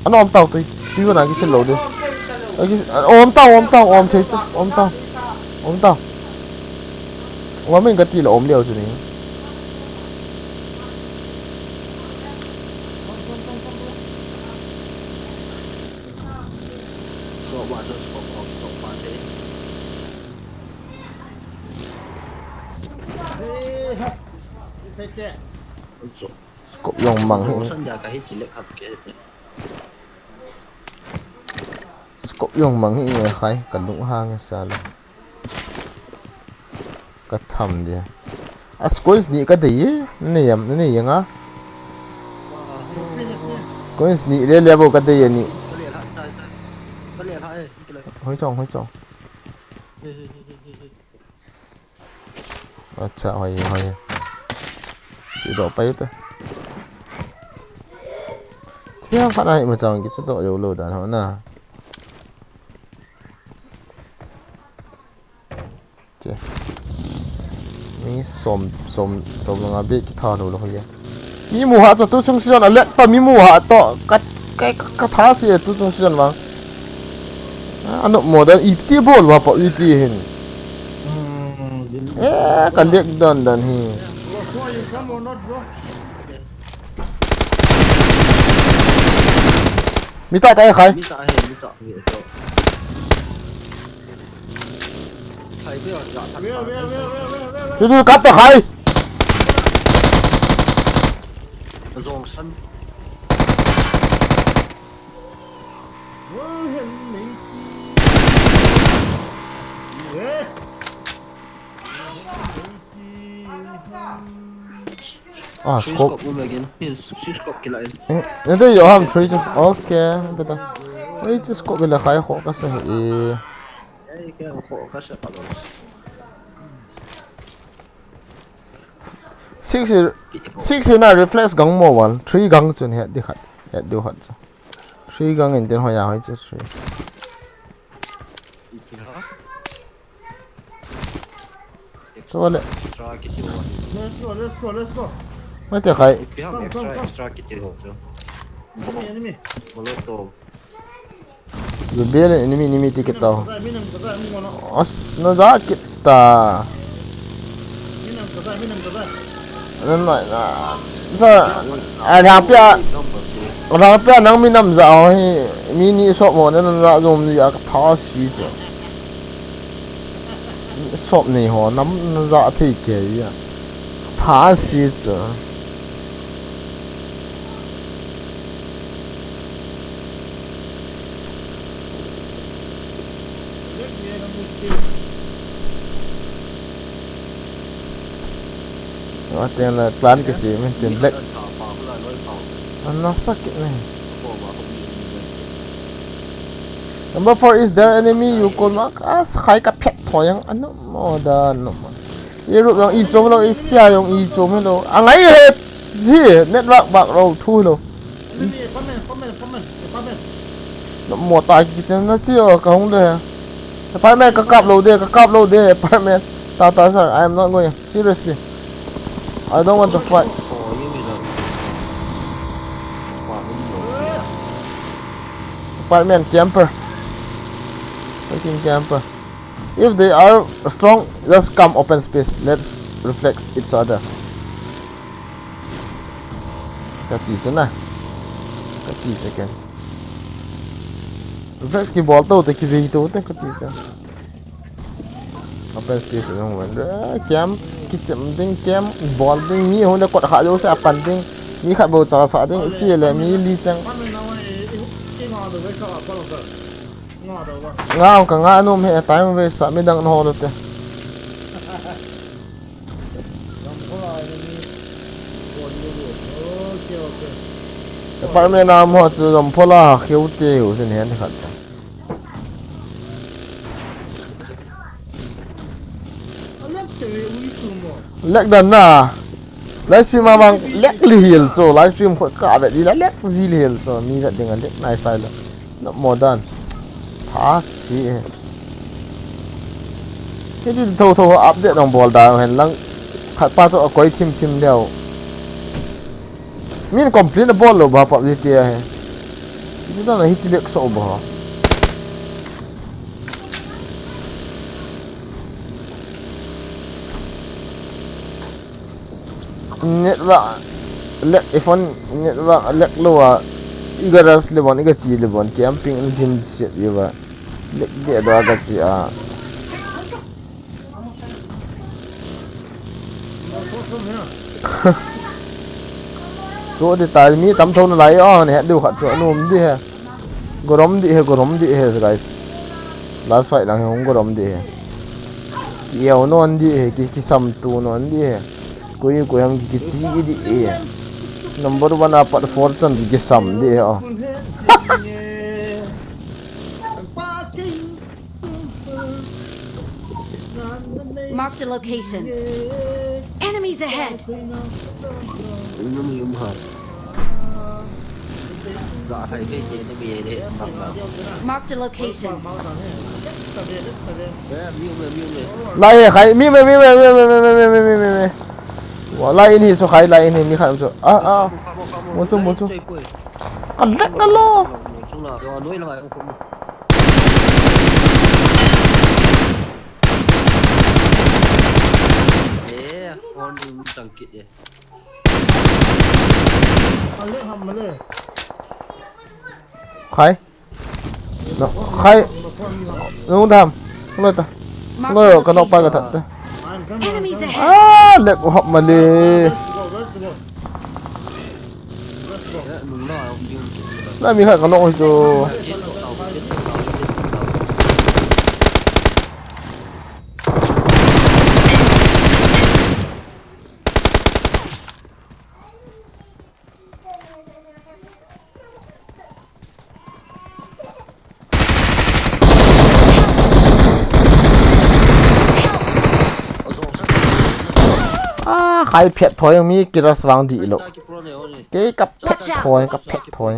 Anh ôm tao tôi, đi vào này cái xin lỗi đi. Ôm thấy chứ, ôm tao. Ôm mình cái tí là ôm liều rồi này. Scope yang mang hết. Scope yang mang hết người khai cần đúng hang sao là cái thầm đi. À scope ni cái gì? Này yang á. Scope ni level cái gì ni? Hoi chong. Acha hoi. Chỉ độ bay thôi. Thế phát này mà chồng cái chế độ dầu lửa đàn họ nè. som nga be ki tha lo hoye mi mu ha tu chung sion ale ta mi mu ha to ka tha si tu chung sion ma ano modern ipti bol wa pa iti hin ka lek dan hi Bro, you come or not, bro? mi ta khai mi ta he to khai đi rồi dạ thật Where? tu kat ta khai rong sân Yeah. scope scope luôn again scope kila nede yo ham 3 okay beta wait scope la khai kho ka sa hi cái khổ cái sẽ phải six na reflex gang mo wal 3 gang chun he di khat he du hat 3 gang in ten hoya hoi chu 3 to le extra kit rồi Let's go. ma te khai biết không extra kit rồi chứ Enemy. molotov you be enemy ticket tau Minum, as na za kita nên lại là sao hàng pia nang minam za hi mini shop mo nên là dùng gì à tháo xí chứ shop này họ nắm za thì cái à tháo xí chứ tiền là plan cái gì mình tiền lệ nó sakit này number 4 is there enemy you call mark as khai ka phet thoyang ano modan no iru yang I chom lo isia yang I chom lo angai he ji network bak ro thu lo no mo ta ki chen na chi o ka hong de apartment ka kap lo de apartment ta sir I am not going seriously I don't want to fight. Apartment camper. Fucking camper. If they are strong, just come open space. Let's reflex each other. Kati sana. Kati second. Reflex ki ball to ki vehicle to kati sa. Open space long one. Camp kitchen ding camp ball ding mi hon da kot kha jo sa pan ding mi khat bo cha sa ding chi le mi li chang ngao ka nga nom he time we sa mi dang no lo te apartment na mo chu rom phola khiu te hu sin hen khat Edam Nah livestream mang lek lihil so livestream khoi ka be di la lek zi lihil so mi ga dengan lek nai sai la no modern tha si cái gì thâu update dong bol da hen lang khat pa cho koi tim leo min complete ball lo ba pa di tia he itu ta na hit lek so ba network lek iphone network lek lowa igaras lebon igachi lebon camping din shit yuwa lek de da gachi a chỗ đi tại mi tắm thôn lại on hẹn đều khát chỗ nôm đi he gorom đi he guys last fight lang hong gorom đi he kiao non đi he ki sam tu non đi he कोई हम की ची दी ए number 1 apa fortune की sam दे ओ Marked a location. Enemies ahead. nó mới hả gõ thầy cái gì nó bìa đấy mặc vào Marked a location. đấy miêu này ไล่ใครมีไหมว่าไล่นี่สุดใครไล่นี่มีใครมั้งสุดmuốn chung còn lắc nó lo chung là do núi là ông cũng yeah con chẳng kịp vậy เอาเลือกทำมาเลย ใครเนาะใครน้องทำเลยตาเลยกันออกไปกันถัด Enemies อ่า ahead. เล็กหอบมาเลย đấy mừng lo ông miêu kịp แล้วมีใครกันออกจู chết tổ tàuใครเผ็ดถอยยังมีกิรัสวางดีหรอก cái pro này ôi เก๋กับเผ็ดถอยกับเผ็ดถอย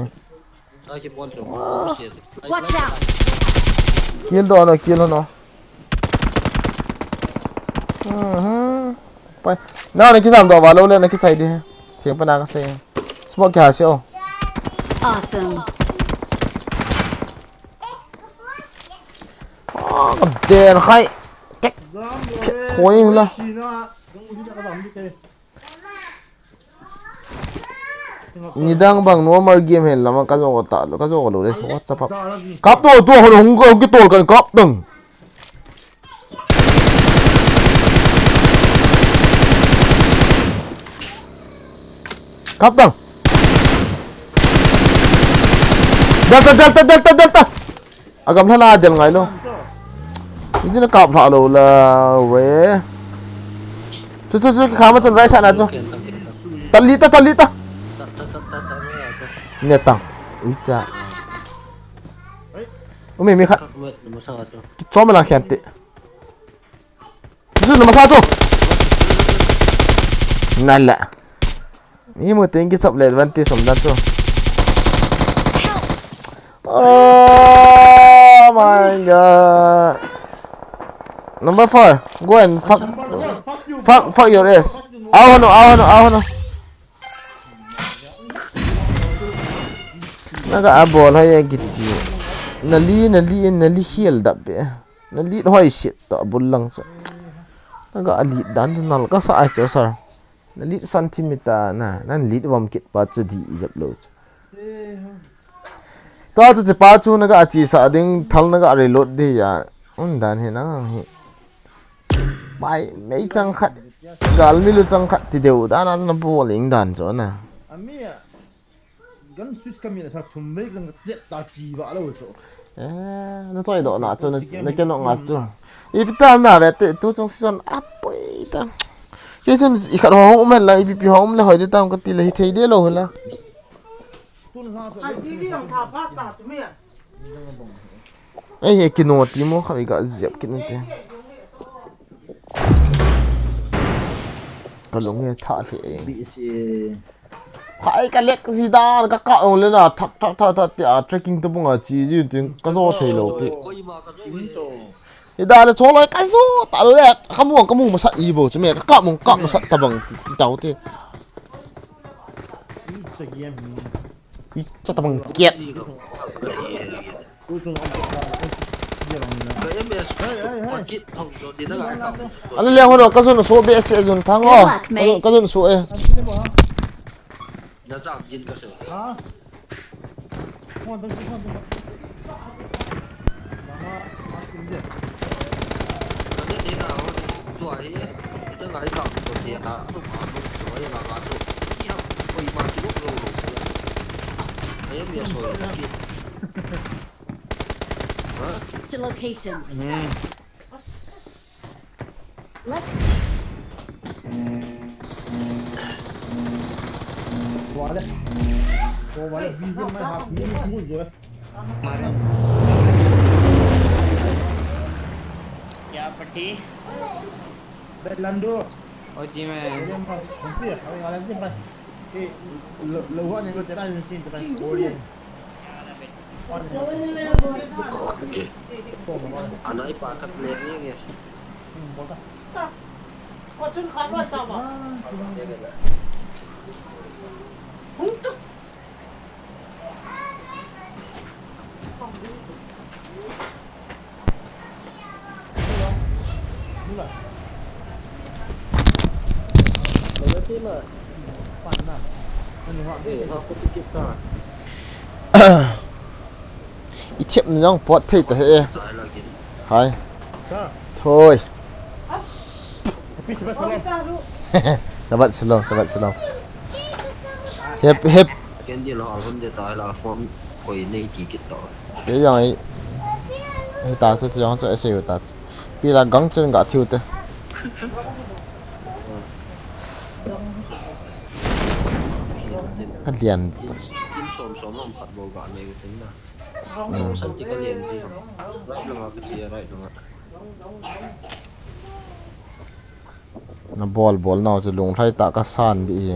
ai cái con kiểu xịt Watch out. กินตัวเนาะกินแล้วเนาะไปน้าในคิดสามตัวว่าเราเล่นในคิดใส่ดีเสียงปนากระเซงสโมกยาเชียว Awesome. กับเดนใครแก๊กถอยนี่ละ ชีนะต้องมีที่จะกระดำดิเต้ นี่ดังบางนัวมาเกมเห็นแล้วมันก็จะกดตาแล้วก็จะกดเลยสวัสดิ์ครับกับตัวหงก็กี่ตัวกันกับตึงกับตึงเดลต้าอากาศท่านาเดลไงเนาะนี่จะกับผ่าเราละเว้ยจุดขามันจะไรสันนะจ๊ะตันลิตาเนี่ยตังอุ้ยจ้าไม่มีครับ mà sao vậy ชอบมันละแค่ติจุดน้ำมันซาจูนั่นแหละมีมือเต็งกี่ศพเลยวันที่สมดันจู Oh my god number 4 go and fuck your ass เอาหนูนั่นก็อาบอลให้กินดีนั่นลีเฮียลดับเบ้นั่นลีห้อยเสียต่อบุลลังส์นั่นก็อลีดันนั่นก็สะอาดจ้ะสานั่นลีซันติเมตรนะนั่นลีวามกิดปัจจุดีจับโลดต่อจะปัจจุนั่นก็อาจีสะดิ้งทัลนั่นก็อะไรโลดดีอ่ะดันเห็นนั่งเห็นไม่จังขัดกาลมิลุจังขัดที่เดียวด้านนั้นบัวลิงดันจ้ะนะ อันนี้กันสวิสกันมีอะไรสักทุ่มไม่กันเจ็บตาจีบอะไรวะนั่นซอยดอกหนาจ้ะนั่นแกนอกหนาจ้ะอีพิตามหน้าแบบตัวจงสิจนอัปไปตามแค่จนอีกห้องมันละอีพีห้องมันละหอยตามก็ตีเลยที่เดียวเลยละ อันนี้ยังทาผ้าตาตัวเมีย ไอ้กินโนติโมเขาอีกเจ็บกินนั่นเองก็ลงเงี้ยท่าที่เอง บีซี ใครกันเล็กสีดานก็กะเอาเลยนะทักtrekking ตัวbungaจียืนถึงก็โซ่เทโลพี่ อินโต อีดาเลยโชว์เลยก็โซ่ตาเลยขมุงมาสัตอีโบใช่ไหมก็กะมาสัตตะบังที่เจ้าที่ จะเยี่ยม สัตตะบังเกียด กูจงเอาเยี่ยมเลย cái em bé con kít thông rồi đi nó lại cọc อันนี้เรียกว่าเราก็จะโซ่เบสจนทั้งอ๋อก็จะโซ่nó giảm nhìn cơ sở ฮะมันต้องกินมากินเด็ด nó biết thế nào tuổi nó lại cọc rồi thì à lúc mà lúc tuổi là rồi đi học quay mà chỉ lúc lâu rồi đấy em bé rồi kít To location. Let's ว่าเลยว่าเลยบีเยี่ยมไหมครับมีมุ้ยด้วย क्या पट्टी Belando और जी मैं ยี่ยมไปผมเปียกเอาอะไรเยี่ยมไปเออเราว่าเนี่ยเราจะได้จริงๆจะไปโคเรียน Okey. Anak ipa kat lane ni guys. Berarti lah. Aku fikir tak. I thiệp nó bọt thịt thế Saya lagi. hay Sa. thôi Tapi cepat salam. sabat slow hep Kan dia lah pun dia tak lah form koi ni dikit tak. cái dòng ấy ta số dòng cho sẽ ta vì là gắng chân gã thiêu tê cái liền Tim som empat boga ni gitu nah. Santi kalian sih. Right lang aku sih right lang. nó ball nào cho lùng thay tạ các sàn đi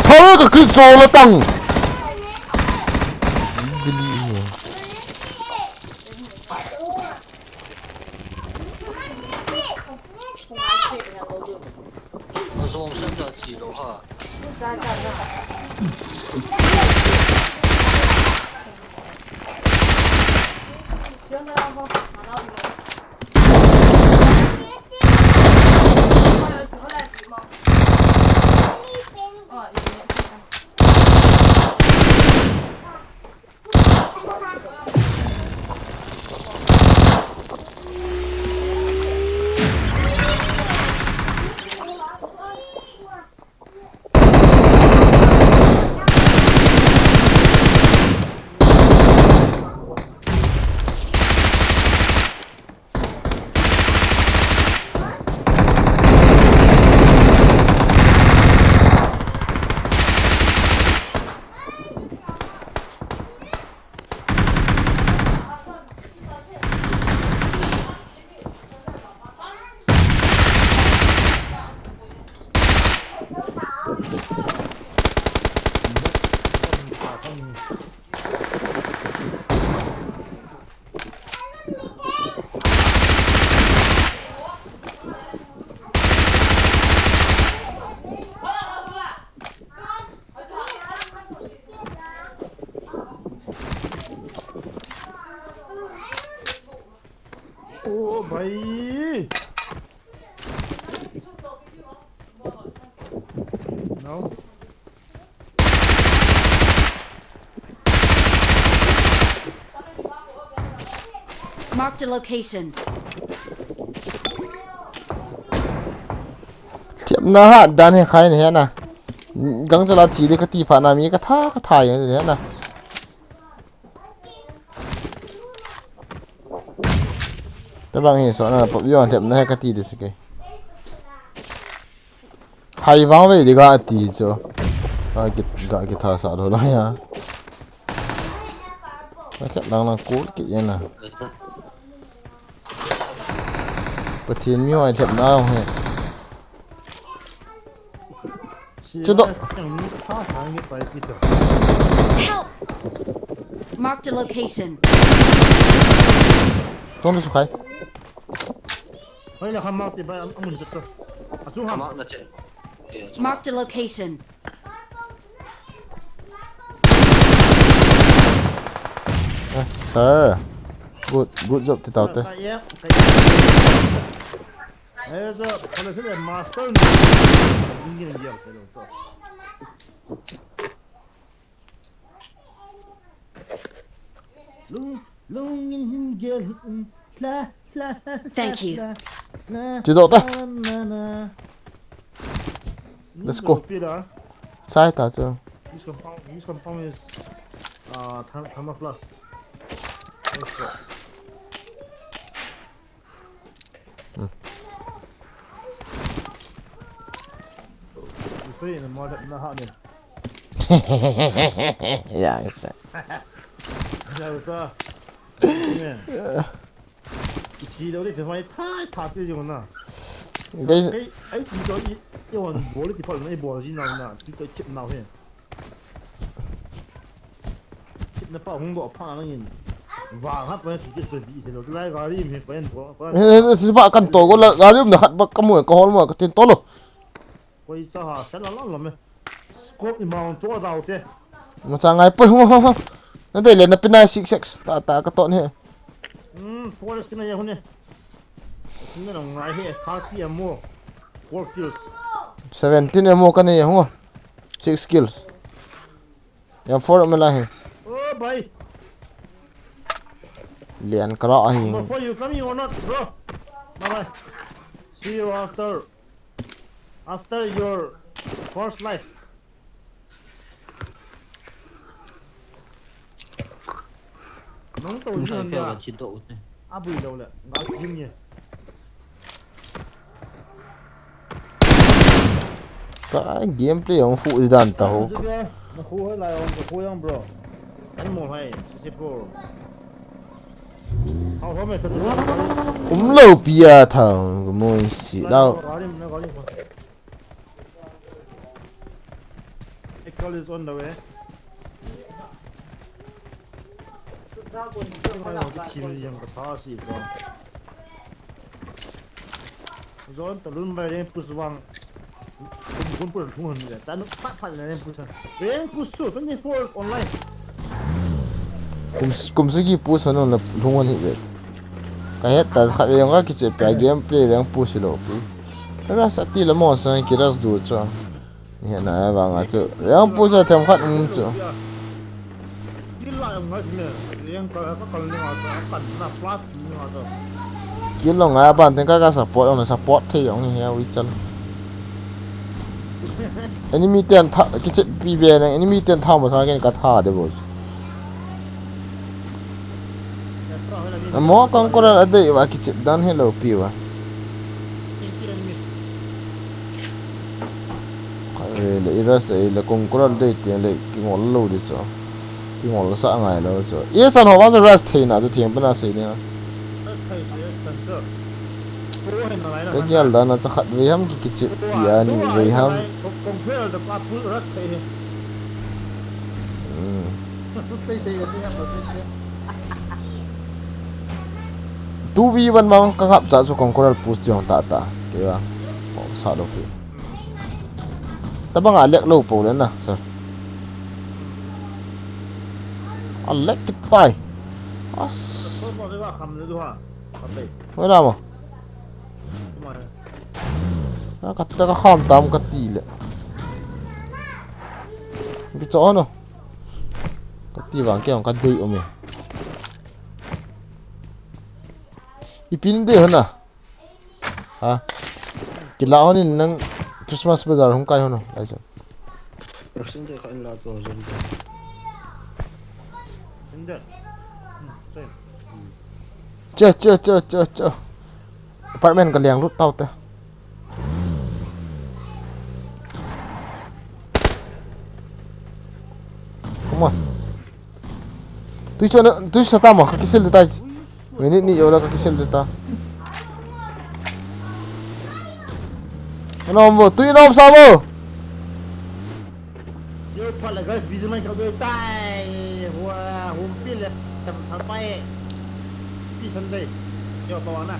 thôi cái clip rồi nó tăng Kau som sen dah cilo ha. Oh भाई. No. Marked a location. thiệp na ha đan hay khai này thế nào gắng cho là chỉ đi cái tỷ phản nào mi cái thả như thế nào các bạn hiểu rõ là bọn yêu thiệp na hay cái tỷ đấy cái hay vắng vậy đi cái tỷ cho gọi cái thả sợ rồi đó nha cái đang là cố cái gì nào bữa thiên miêu thiệp na không hề Chứ độ Help! Marked a location. không được khai Ôi là không mau thì bây ông muốn giật tôi. À chú hầm. Kamak na cek. Marked a location. yes sir good job thì tao tới Ê giờ còn là sẽ là master. Ingin dia cái đó. Lung in gel la la. Thank you. chế độ tới let's go sai tao chưa This compound is Tama plus. Let's go. You see in the mod na hot ne. yeah it's Yeah, what's up? Yeah. 骑到你地方太差啲咗啦。cái見咗一環冇啲地方你冇先鬧啦，絕對接鬧先。接你包紅包怕那人，vàng hấp với cái sự bị thì nó lại gà đi mình quen của si ba kan to ko la galim na hat ba kamu ko hol mo ka tin to lo quay sao hả sẽ là lắm scope thì mong chỗ đâu thế ma sa ngai po ho na de le na pinai 66 ta ka to ni forest cái này hôm nay chúng nó ngay hết kaki em mua 4 kills 17 mo ka ni ho 6 skills ya for me la he oh bye lian kra hi before you coming or not bro bye bye see you after your first life nóng tôi Không như phải là là chiến độ này. bùi đâu lẹ ngáo chim nhỉ cái gameplay ông phụ dan ta ho nó khu hơi lại ông khu ông bro anh một hay sẽ pro hao hao mày thật lâu bia thằng mo si đâu nó có đi Equal is on the way chim yang cái tháo gì bro rồi tao luôn bay đến push vang cũng push không hơn nữa ta nó phát lên push đến push số 24 online kum sugi pu sono na lungon hi bet ka het ta kha yang ka ki che pa gameplay rang pu si lo pu ra sa ti la mo sa ki ras du cho ni na ba nga chu rang pu sa them khat chu đi lại ông nói gì riêng có còn liên quan tới cần là flash liên quan tới ki lo nga ban ten ka support on support the yong ni ya wi chan enemy ten tha ki che pi be na enemy ten tha mo sa gen ka tha de bo mo con ra de wa ki che dan hello pi wa le ira se le con ra de ti le ki ngol lo de cho ki ngol sa ngai lo cho ye san ho wan the rest the na ju thiam pa na se ne cái gel đó nó chắc với ham cái chuyện bia này với ham tu vi văn mang các hấp dẫn cho con coral post yang ta kira oh sa do pi ta bang alek lo po lên na sir alek cái tai as mới làm à nó cắt ta cái khom tam cái tì lệ cái chỗ nó cái tì vàng kia cái đi ôm ipin de hona ha kila oni nang Christmas bazaar hum kai hono lai so Xin chào các anh là tổ dân chưa apartment ka liang lut tau ta come on tu sa tama ka kisil ta minute ni yola ka kisil ta ano mo tu inom sa mo yo pala guys video man ka do tai wa hum pil tam sampai pi sunday yo to na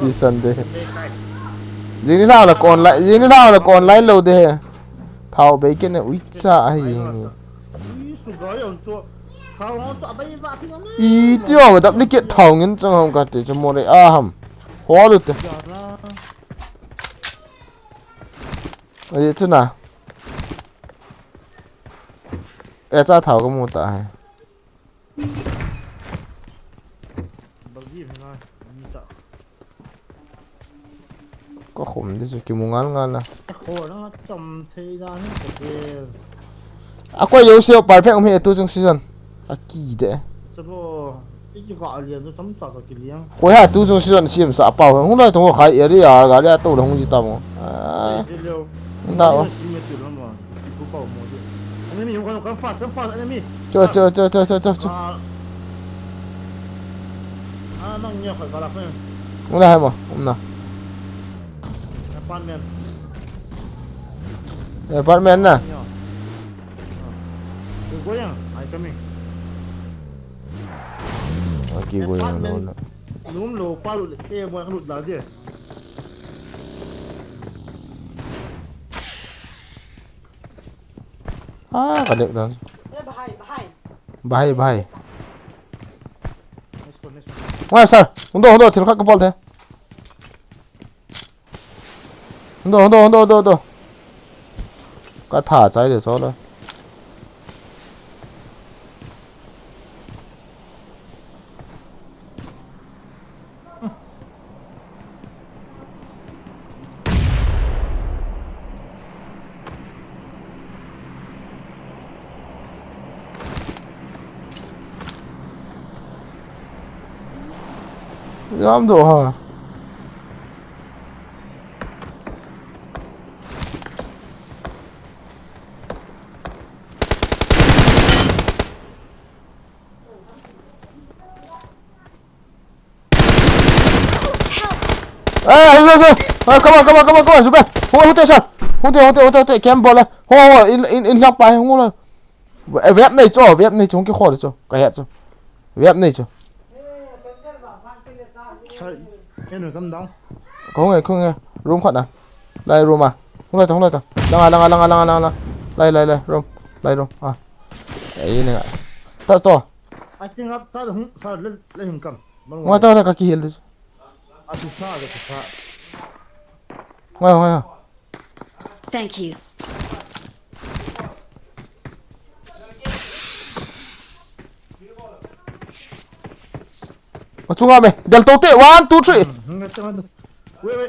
pi sunday jini nào là còn lại lâu de thao bé cái này ui cha ai ni su go yo to thao nó to bay va thì nó ý tiêu mà đập đi kiện thầu nhân trong không cả để cho mua đấy à hầm hóa được thế vậy chứ nào e cha thầu có mua tại có khủng thế chứ kiểu muốn ngon là khổ nó chậm thời gian hết à quay yếu siêu perfect không hề tôi trong season à kỳ đấy这不一句话连着怎么找到给连？ quay hai tôi trong season xem sao bảo không nói thằng khai ở đây à cái này tôi là không gì tao mà không tao nong nhiều khỏi vào lạc này. Không là hay mà, không nào. Apartment. Apartment nè. You're going? I coming. Keep going on. Núm lồ qua lụt kia mọi lụt là gì? Ah, kadek dah. Bahaya. Next one, next one. Wah, sir. Hundo, tilkat kepal teh. Hundo. Cái thả trái để cho nó. Dám đồ hả? Rồi. Come on, giúp em. Hút tay sao? Hút tay, kem bỏ lại. Hô, in lọc bài, không là. Vép này chúng cái khó được cho. Cái hẹt cho. Vép này cho. Sao em đừng cầm đóng. Không nghe. Room khoản à? Đây room à? Không lại tao. Đang. Đây, room. Đây room. À. Đấy này ạ. Tao to. I think up tao không sao lên hình cầm. Ngoài tao là kaki hill. À thì sao. Ngoài. Thank you. Trung mày. Del tao tệ 1, 2, 3. Wait.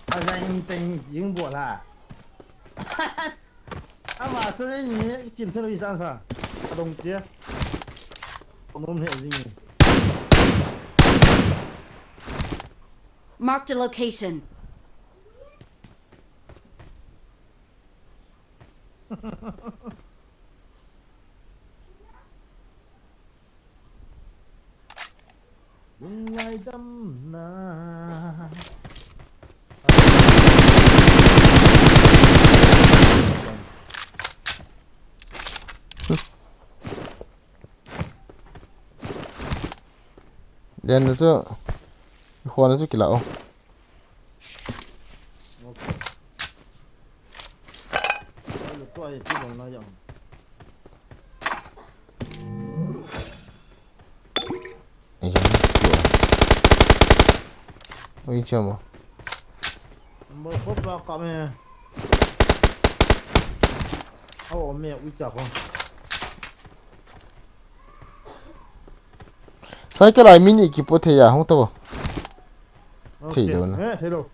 Anh tình dính bộ là. Mà sao đấy nhìn chìm theo đi sang sao? Đồng kia. Không hệ gì. Marked a location. Edam Nah. Đen nó chứ. Khoan nó chứ kỳ lạ. Tôi chỉ còn nói rằng. Ôi chầm à. Mới phốt vào cọ mẹ. Mẹ uy chọc không? Sao cái này mini kịp có thể à không tao. Thấy đâu nè. Thấy đâu.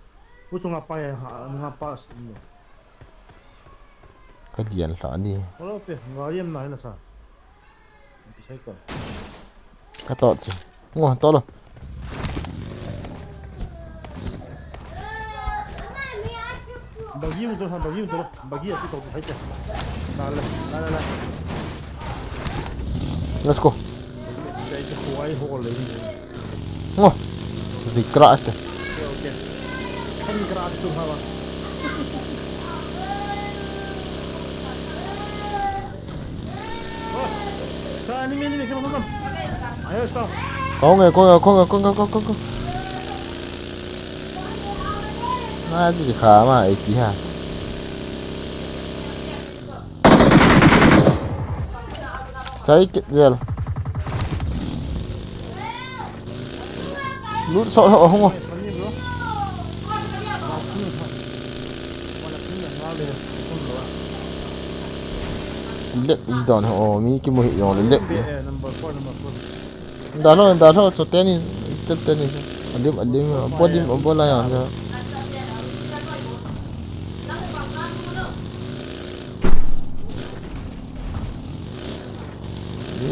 Ui chung ngapa ya ngapa. Cái điện là đi. Ôi pe ngồi yên này là sao? Sai còn. Cái tọt chứ. Ngon to rồi. Bagi itu kau haja. Lah. Let's go. Đây cái khói hồ lấy. Ngon. Dikrat. Okay. Kan gerak tu hawa. Sa ni come. Ayo stop. Có. Nó gì khá mà ấy tí hả? Sai kít giờ. Lút sợ họ không à? Lek is down họ mi cái mùi họ lek. Đá thôi cho tennis chơi tennis. Adim bola ya.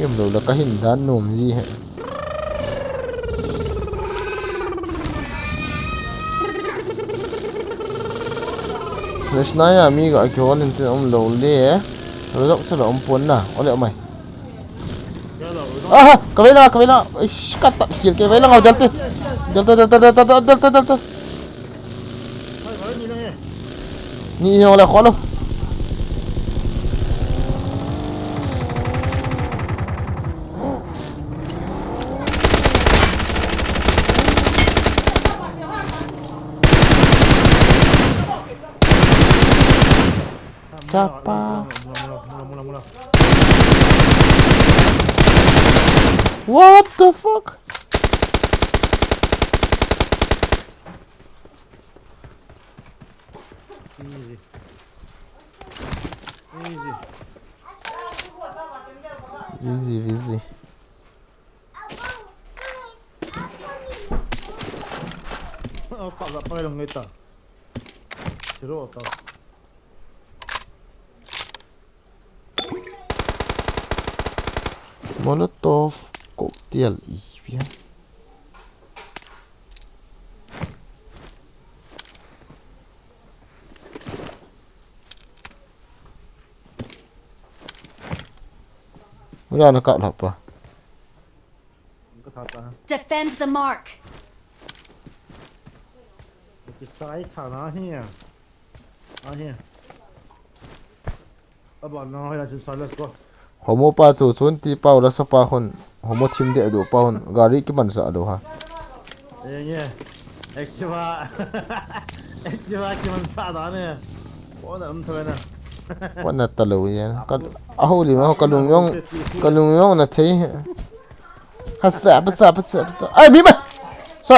Em đâu là cái hình đàn nôm gì hết. Nes na ya mi ga ki hon tin lo le rồi dốc cho nó puan na o le mai ah ka vela skat hil ke vela ngau delta ni ho le kholo Capa. Mula. What the fuck? Easy. Cậu gặp ai đồng người ta? Chứ đâu tao. Molotov cocktail iya. Udah nak apa? Defend the mark. Cái thằng nó here. Here. Bạn nó hay là trên let's go. Homo pa tu chun ti pau la sapa khon homo thim de do paun gari ki man sa do ha Ye. Extra ki man sa da ne. Ko na thôi na. wana talo ya ka ahuli ma kalung yong na thei hasa basa ai bi ma sa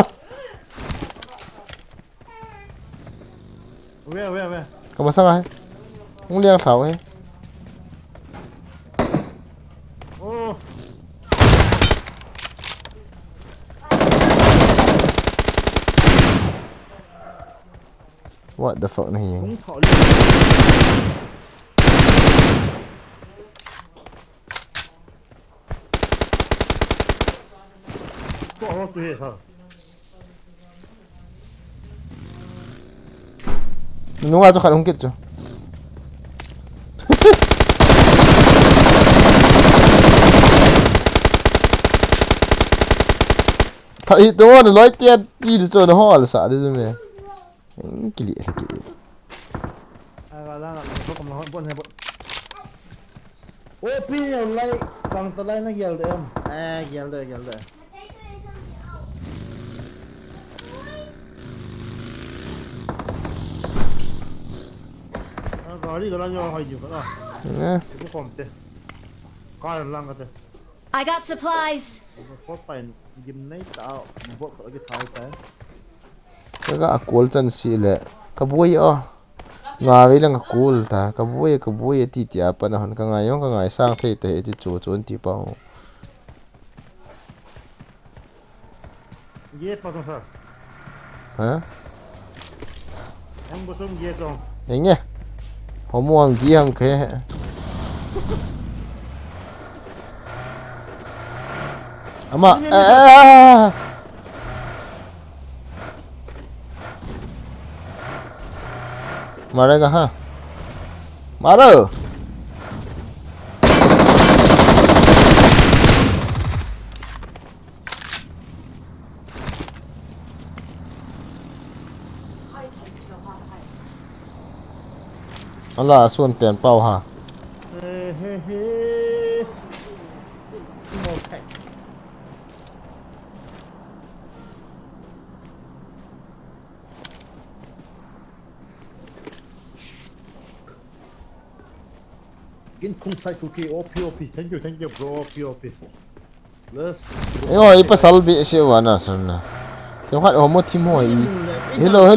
Where? ka ma sa ai ung liang thau ai Oh. what the fuck này Cũng thọ Có tôi hết hả? nó qua cho khả không kết cho thấy tôi nói tiền đi được cho nó ho là sợ đi rồi mẹ cái gì Ai vào ra là có cầm nó buồn hay buồn. Ô pin lại bằng tờ lại nó gel đấy em. À gel đấy. Gari cái lăng nhau hay nhiều cái nè cũng không thế. Cái lăng cái thế. I got supplies. Có phải dìm nấy tạo một cái thái thế. cái aqual chân xì lệ cái bụi ngà với là aqual ta cái bụi tí tí apa na hon cái ngày sang thế thì chỗ tí bao Yes, pasang sir. hả Em bớt yes không? anh nhé họ mua hàng gì hàng cái ama mareगा ha मारो Allah suon pen pau ha Gin kung sai cookie OP. Thank you bro OP. Let's eo ipa salbi se wana sanna te khat homo thim ho i hello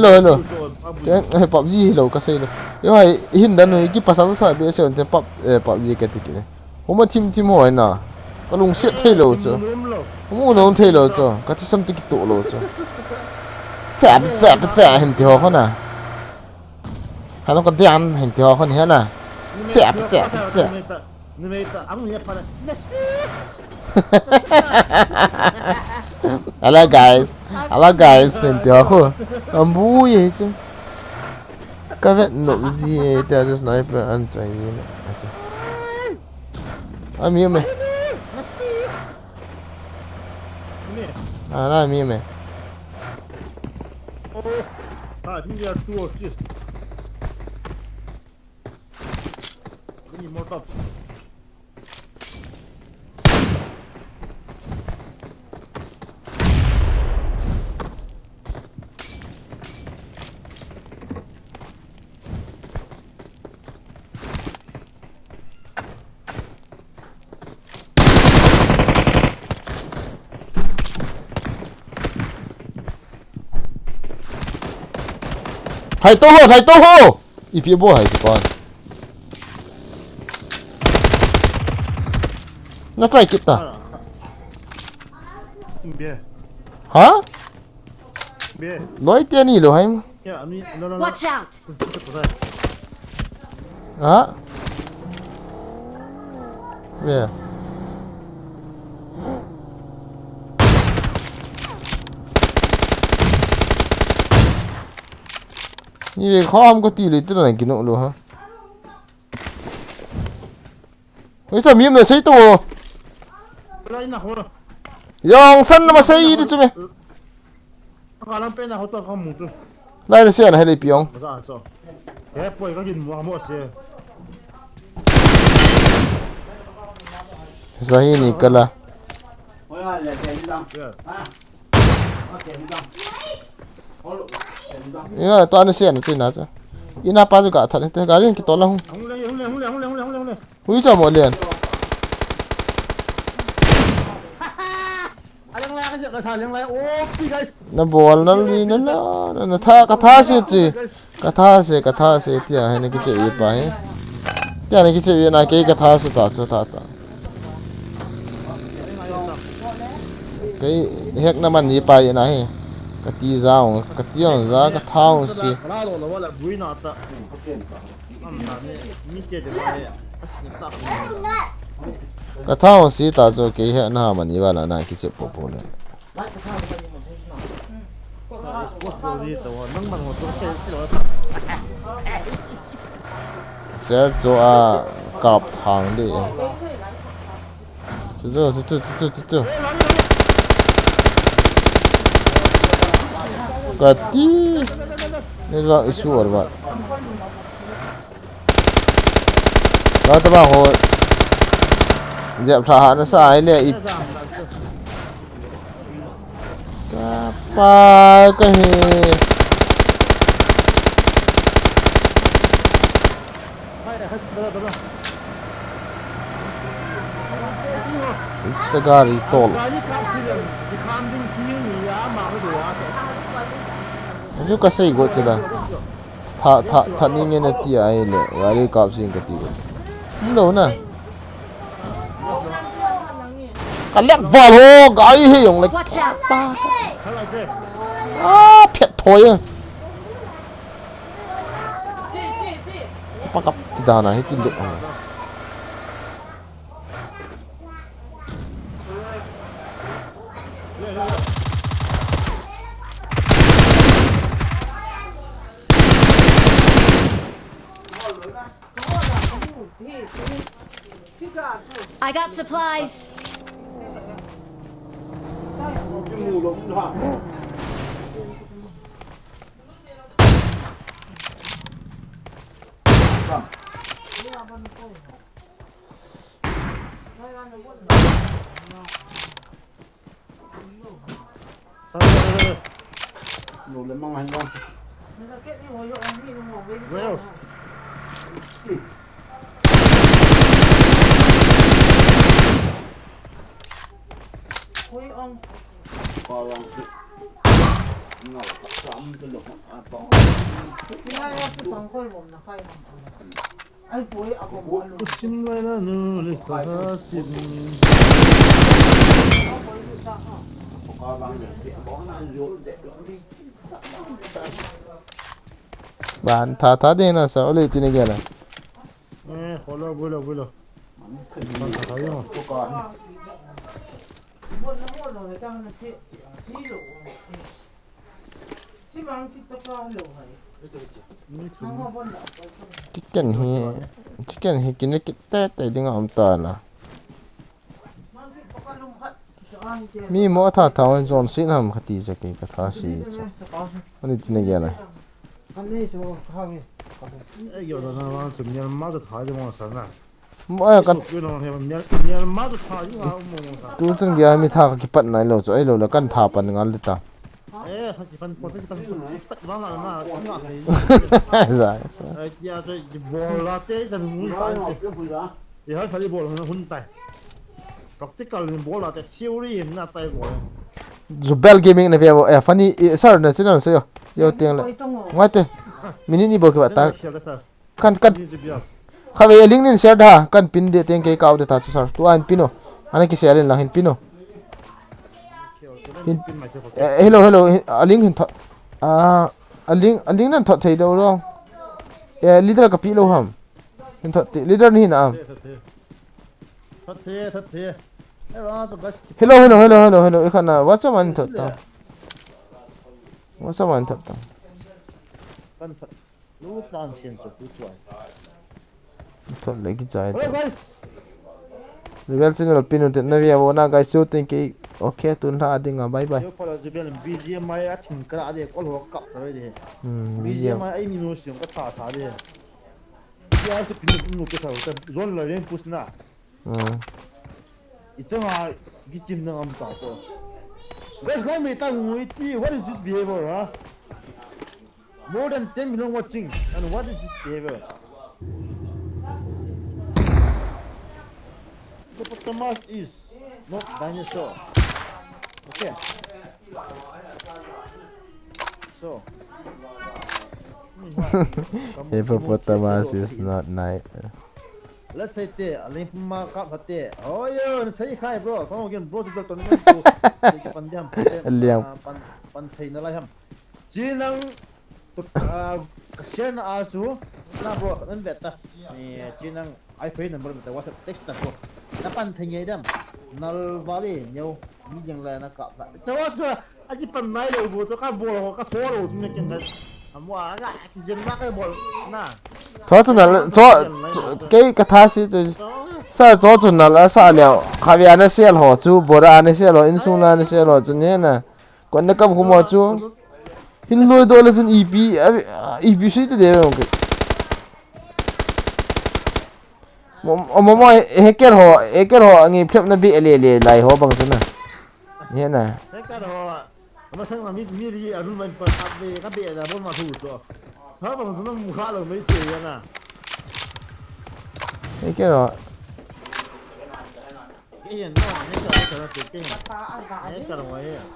te PUBG hello ka sei lo eo ai hin dan ni ki pasal sa be se on te PUBG ka ti ki homo thim ho na ka lung se thei lo cho homo no thei lo cho ka ti sam ti ki to lo cho sa hin ti ho khona han ko dian hin ti ho khon he na sa Hello guys, hindi ako. Ang buhay chứ. kavet no zi ta just sniper an chai ne acha ami me ana mi me今天多是，你莫到。抬头后，抬头后，一撇波还是关？那再给他。别。哈？别。来一点你了还吗？ Watch out! 啊？别。你别看我们地里这人给弄了哈。为啥没有谁动哦？杨森那么谁的这边？来了些人还得标。谁你个了？Ya, tu anu sian tu nak je. Ina apa juga tak ada. Kali kita tolong. Hui jam mau lian. Na bol na li na la. Na tha kata se tu. Kata se dia hai na kice ye pa hai. Dia na kice ye na ke kata se ta cho ta ta. Cái hek na man ye pa ye na hai. Cái tí rau, cái tí ông ra, cái thao xí. Cái thao xí ta cho cái hệ na mà như vậy là này cái chụp bộ này. Sẽ cho cọp thằng đi. Chú. Kati ni ba isu or ba ba ta ba ho dẹp thả nó sai le ít ka pa ka he sagari tol Ju kasih go cila. Tha ni ngene ti ai le. Wari kap sing kati go. Lo na. Kalek vào ho gari he yong le. Watch out! Ah, phet thoi à. Cepat kap ti dana he ti le. I got supplies. Bạn thả đi na sao lấy tin cái này. Boleh. chicken hi kin ki te te ding am ta la mi mo tha tha John sin ham khati ja ke ka tha si ani tin ge la有的那往中间马子他就往上啊， mo ya kan 有那面马子他就往往上。 tu chang ge mi tha ki pat nai lo cho ai lo la kan tha pan ngal ta 哎，他喜欢我这个往哪嘛，往哪 za 哎呀，这一波啦，这真很烦的。以后他就波了，很带。practical 的波啦，这修理那带波。 Zubel gaming na view eh funny sir na sinan sayo yo tiang la ngate mini ni bo ka ta kan khawe link nin share da kan pin de teng ke kaw de ta sir tu an pino ana ki share la hin pino hello a link hin a link nan thot thei do rong leader ka pi lo ham hin thot leader ni na thật thế hello ikhana what's up man thot ta what's up man thot ta kan thật lúc tan tiền cho tú tuổi thot le ki chai hey guys Zubel channel pin te na via wona guys so thank you okay tun ha dinga bye bye yo pala Zubel BGM mai a thin kra de ko lo kap rồi de BGM video mai ai mi no siam ka tha de ya se pin nu ke sa zon la ren pus na 이정아 기침 능 am ta so guys let me tell you what is this behavior huh more than 10 million watching and what is this behavior hippopotamus is not dinosaur okay so hippopotamus is not nice let's say te aling ma ka phate oh yo sai khai bro ko gen bro to to ni to pan jam pan thai na lai ham chinang to shen asu na bro nan beta ni chinang iphone number ta whatsapp text ta bro na pan thai ngai dam nal vali nyo ni jang la na ka ta wa aji pan mai lo bu to ka bo ka so lo ni ken da amwa ga ki jen na ka bol na cho chun na cho cái tha si cho sa cho chun na la sa liao khavia na sel ho chu bora na sel ho insuna na sel ho chun ne na kon na kam khu chu hin loi do la chun ep sui te de mo hacker ho angi flip na bi le lai ho bang chun na ne na mà sang là mi đi à luôn mình phải tập về các bệ là bốn mà thủ rồi, đó bằng chúng nó mù khá là mấy tiền nè. cái rồi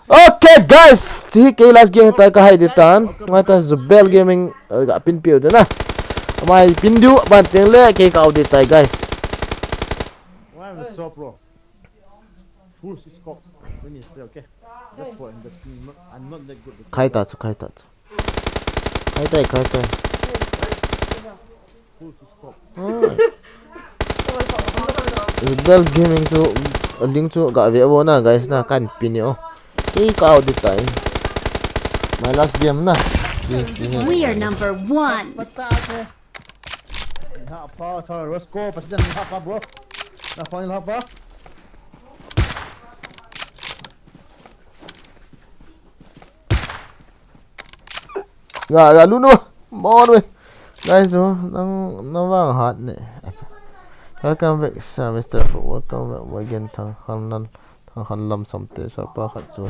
okay guys thì cái last game ta ka hai de tan ngai ta Zubel gaming ga pin piu de na mai pin du ban teng le ke ka de tai guys why am so bro full scope when you say okay that's for in the team I'm not that good khai ta khai tai full scope Zubel gaming chu link chu ga ve wo na guys na kan pin yo ke ka de tai my last game na We are number 1. bata ke ha pa sa rosco pa jan ha pa bro na final ha pa ga lu no mo rồi guys so nó vang hot ne welcome back sir Mr. for welcome back again thang han lam samte sar pa khat chu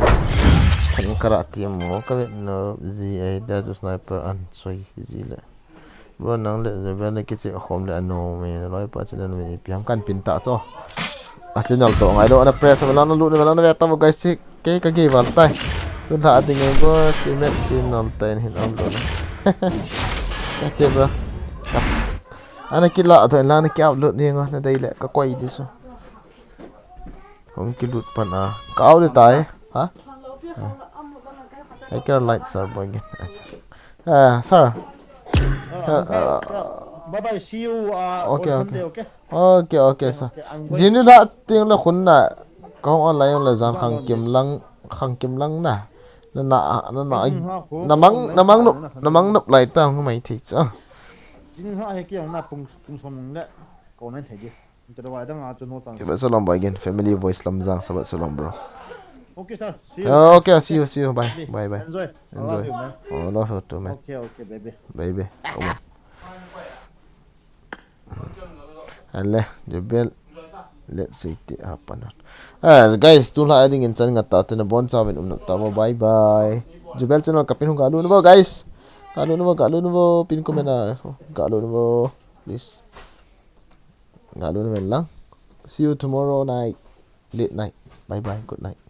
kan karate mo ka no ga da sniper an choi ji le bro nang le Zubel ne ki che khom le ano me loi pa chen me piam kan pin ta cho a channel to ngai do na press ma na lu ne ma na ve ta guys ke ka ge wal tai tun ha ding go si met sin non ten hin am do na te bro ana kila to la na ki upload ni ngo na dai le ka koi di so không ki lut pan a kau de tai ha I can light sir boy sir bye bye see you okay sir jinu la ting la khun na kong online la jan khang kim lang na namang nop lại tao không mày thì sao chính họ hay kia na pung pung som nge ko nan thedi inta wa da nga chu no tang sabat salam again family voice lamzang sabat salam bro. okay sir see you Okay, see you, bye bye. enjoy I love you man Oh, love you too, man. okay baby Baby, come on. Alah, jebel. Let's see it apa not. Guys, tu lah ading insan ngata tena bon sa min tama bye bye. Jebel channel kapin hung galu nubo guys. Galu nubo pin ko mena. Galu nubo please. Galu nubo lang. See you tomorrow night. Late night. Bye bye. Good night.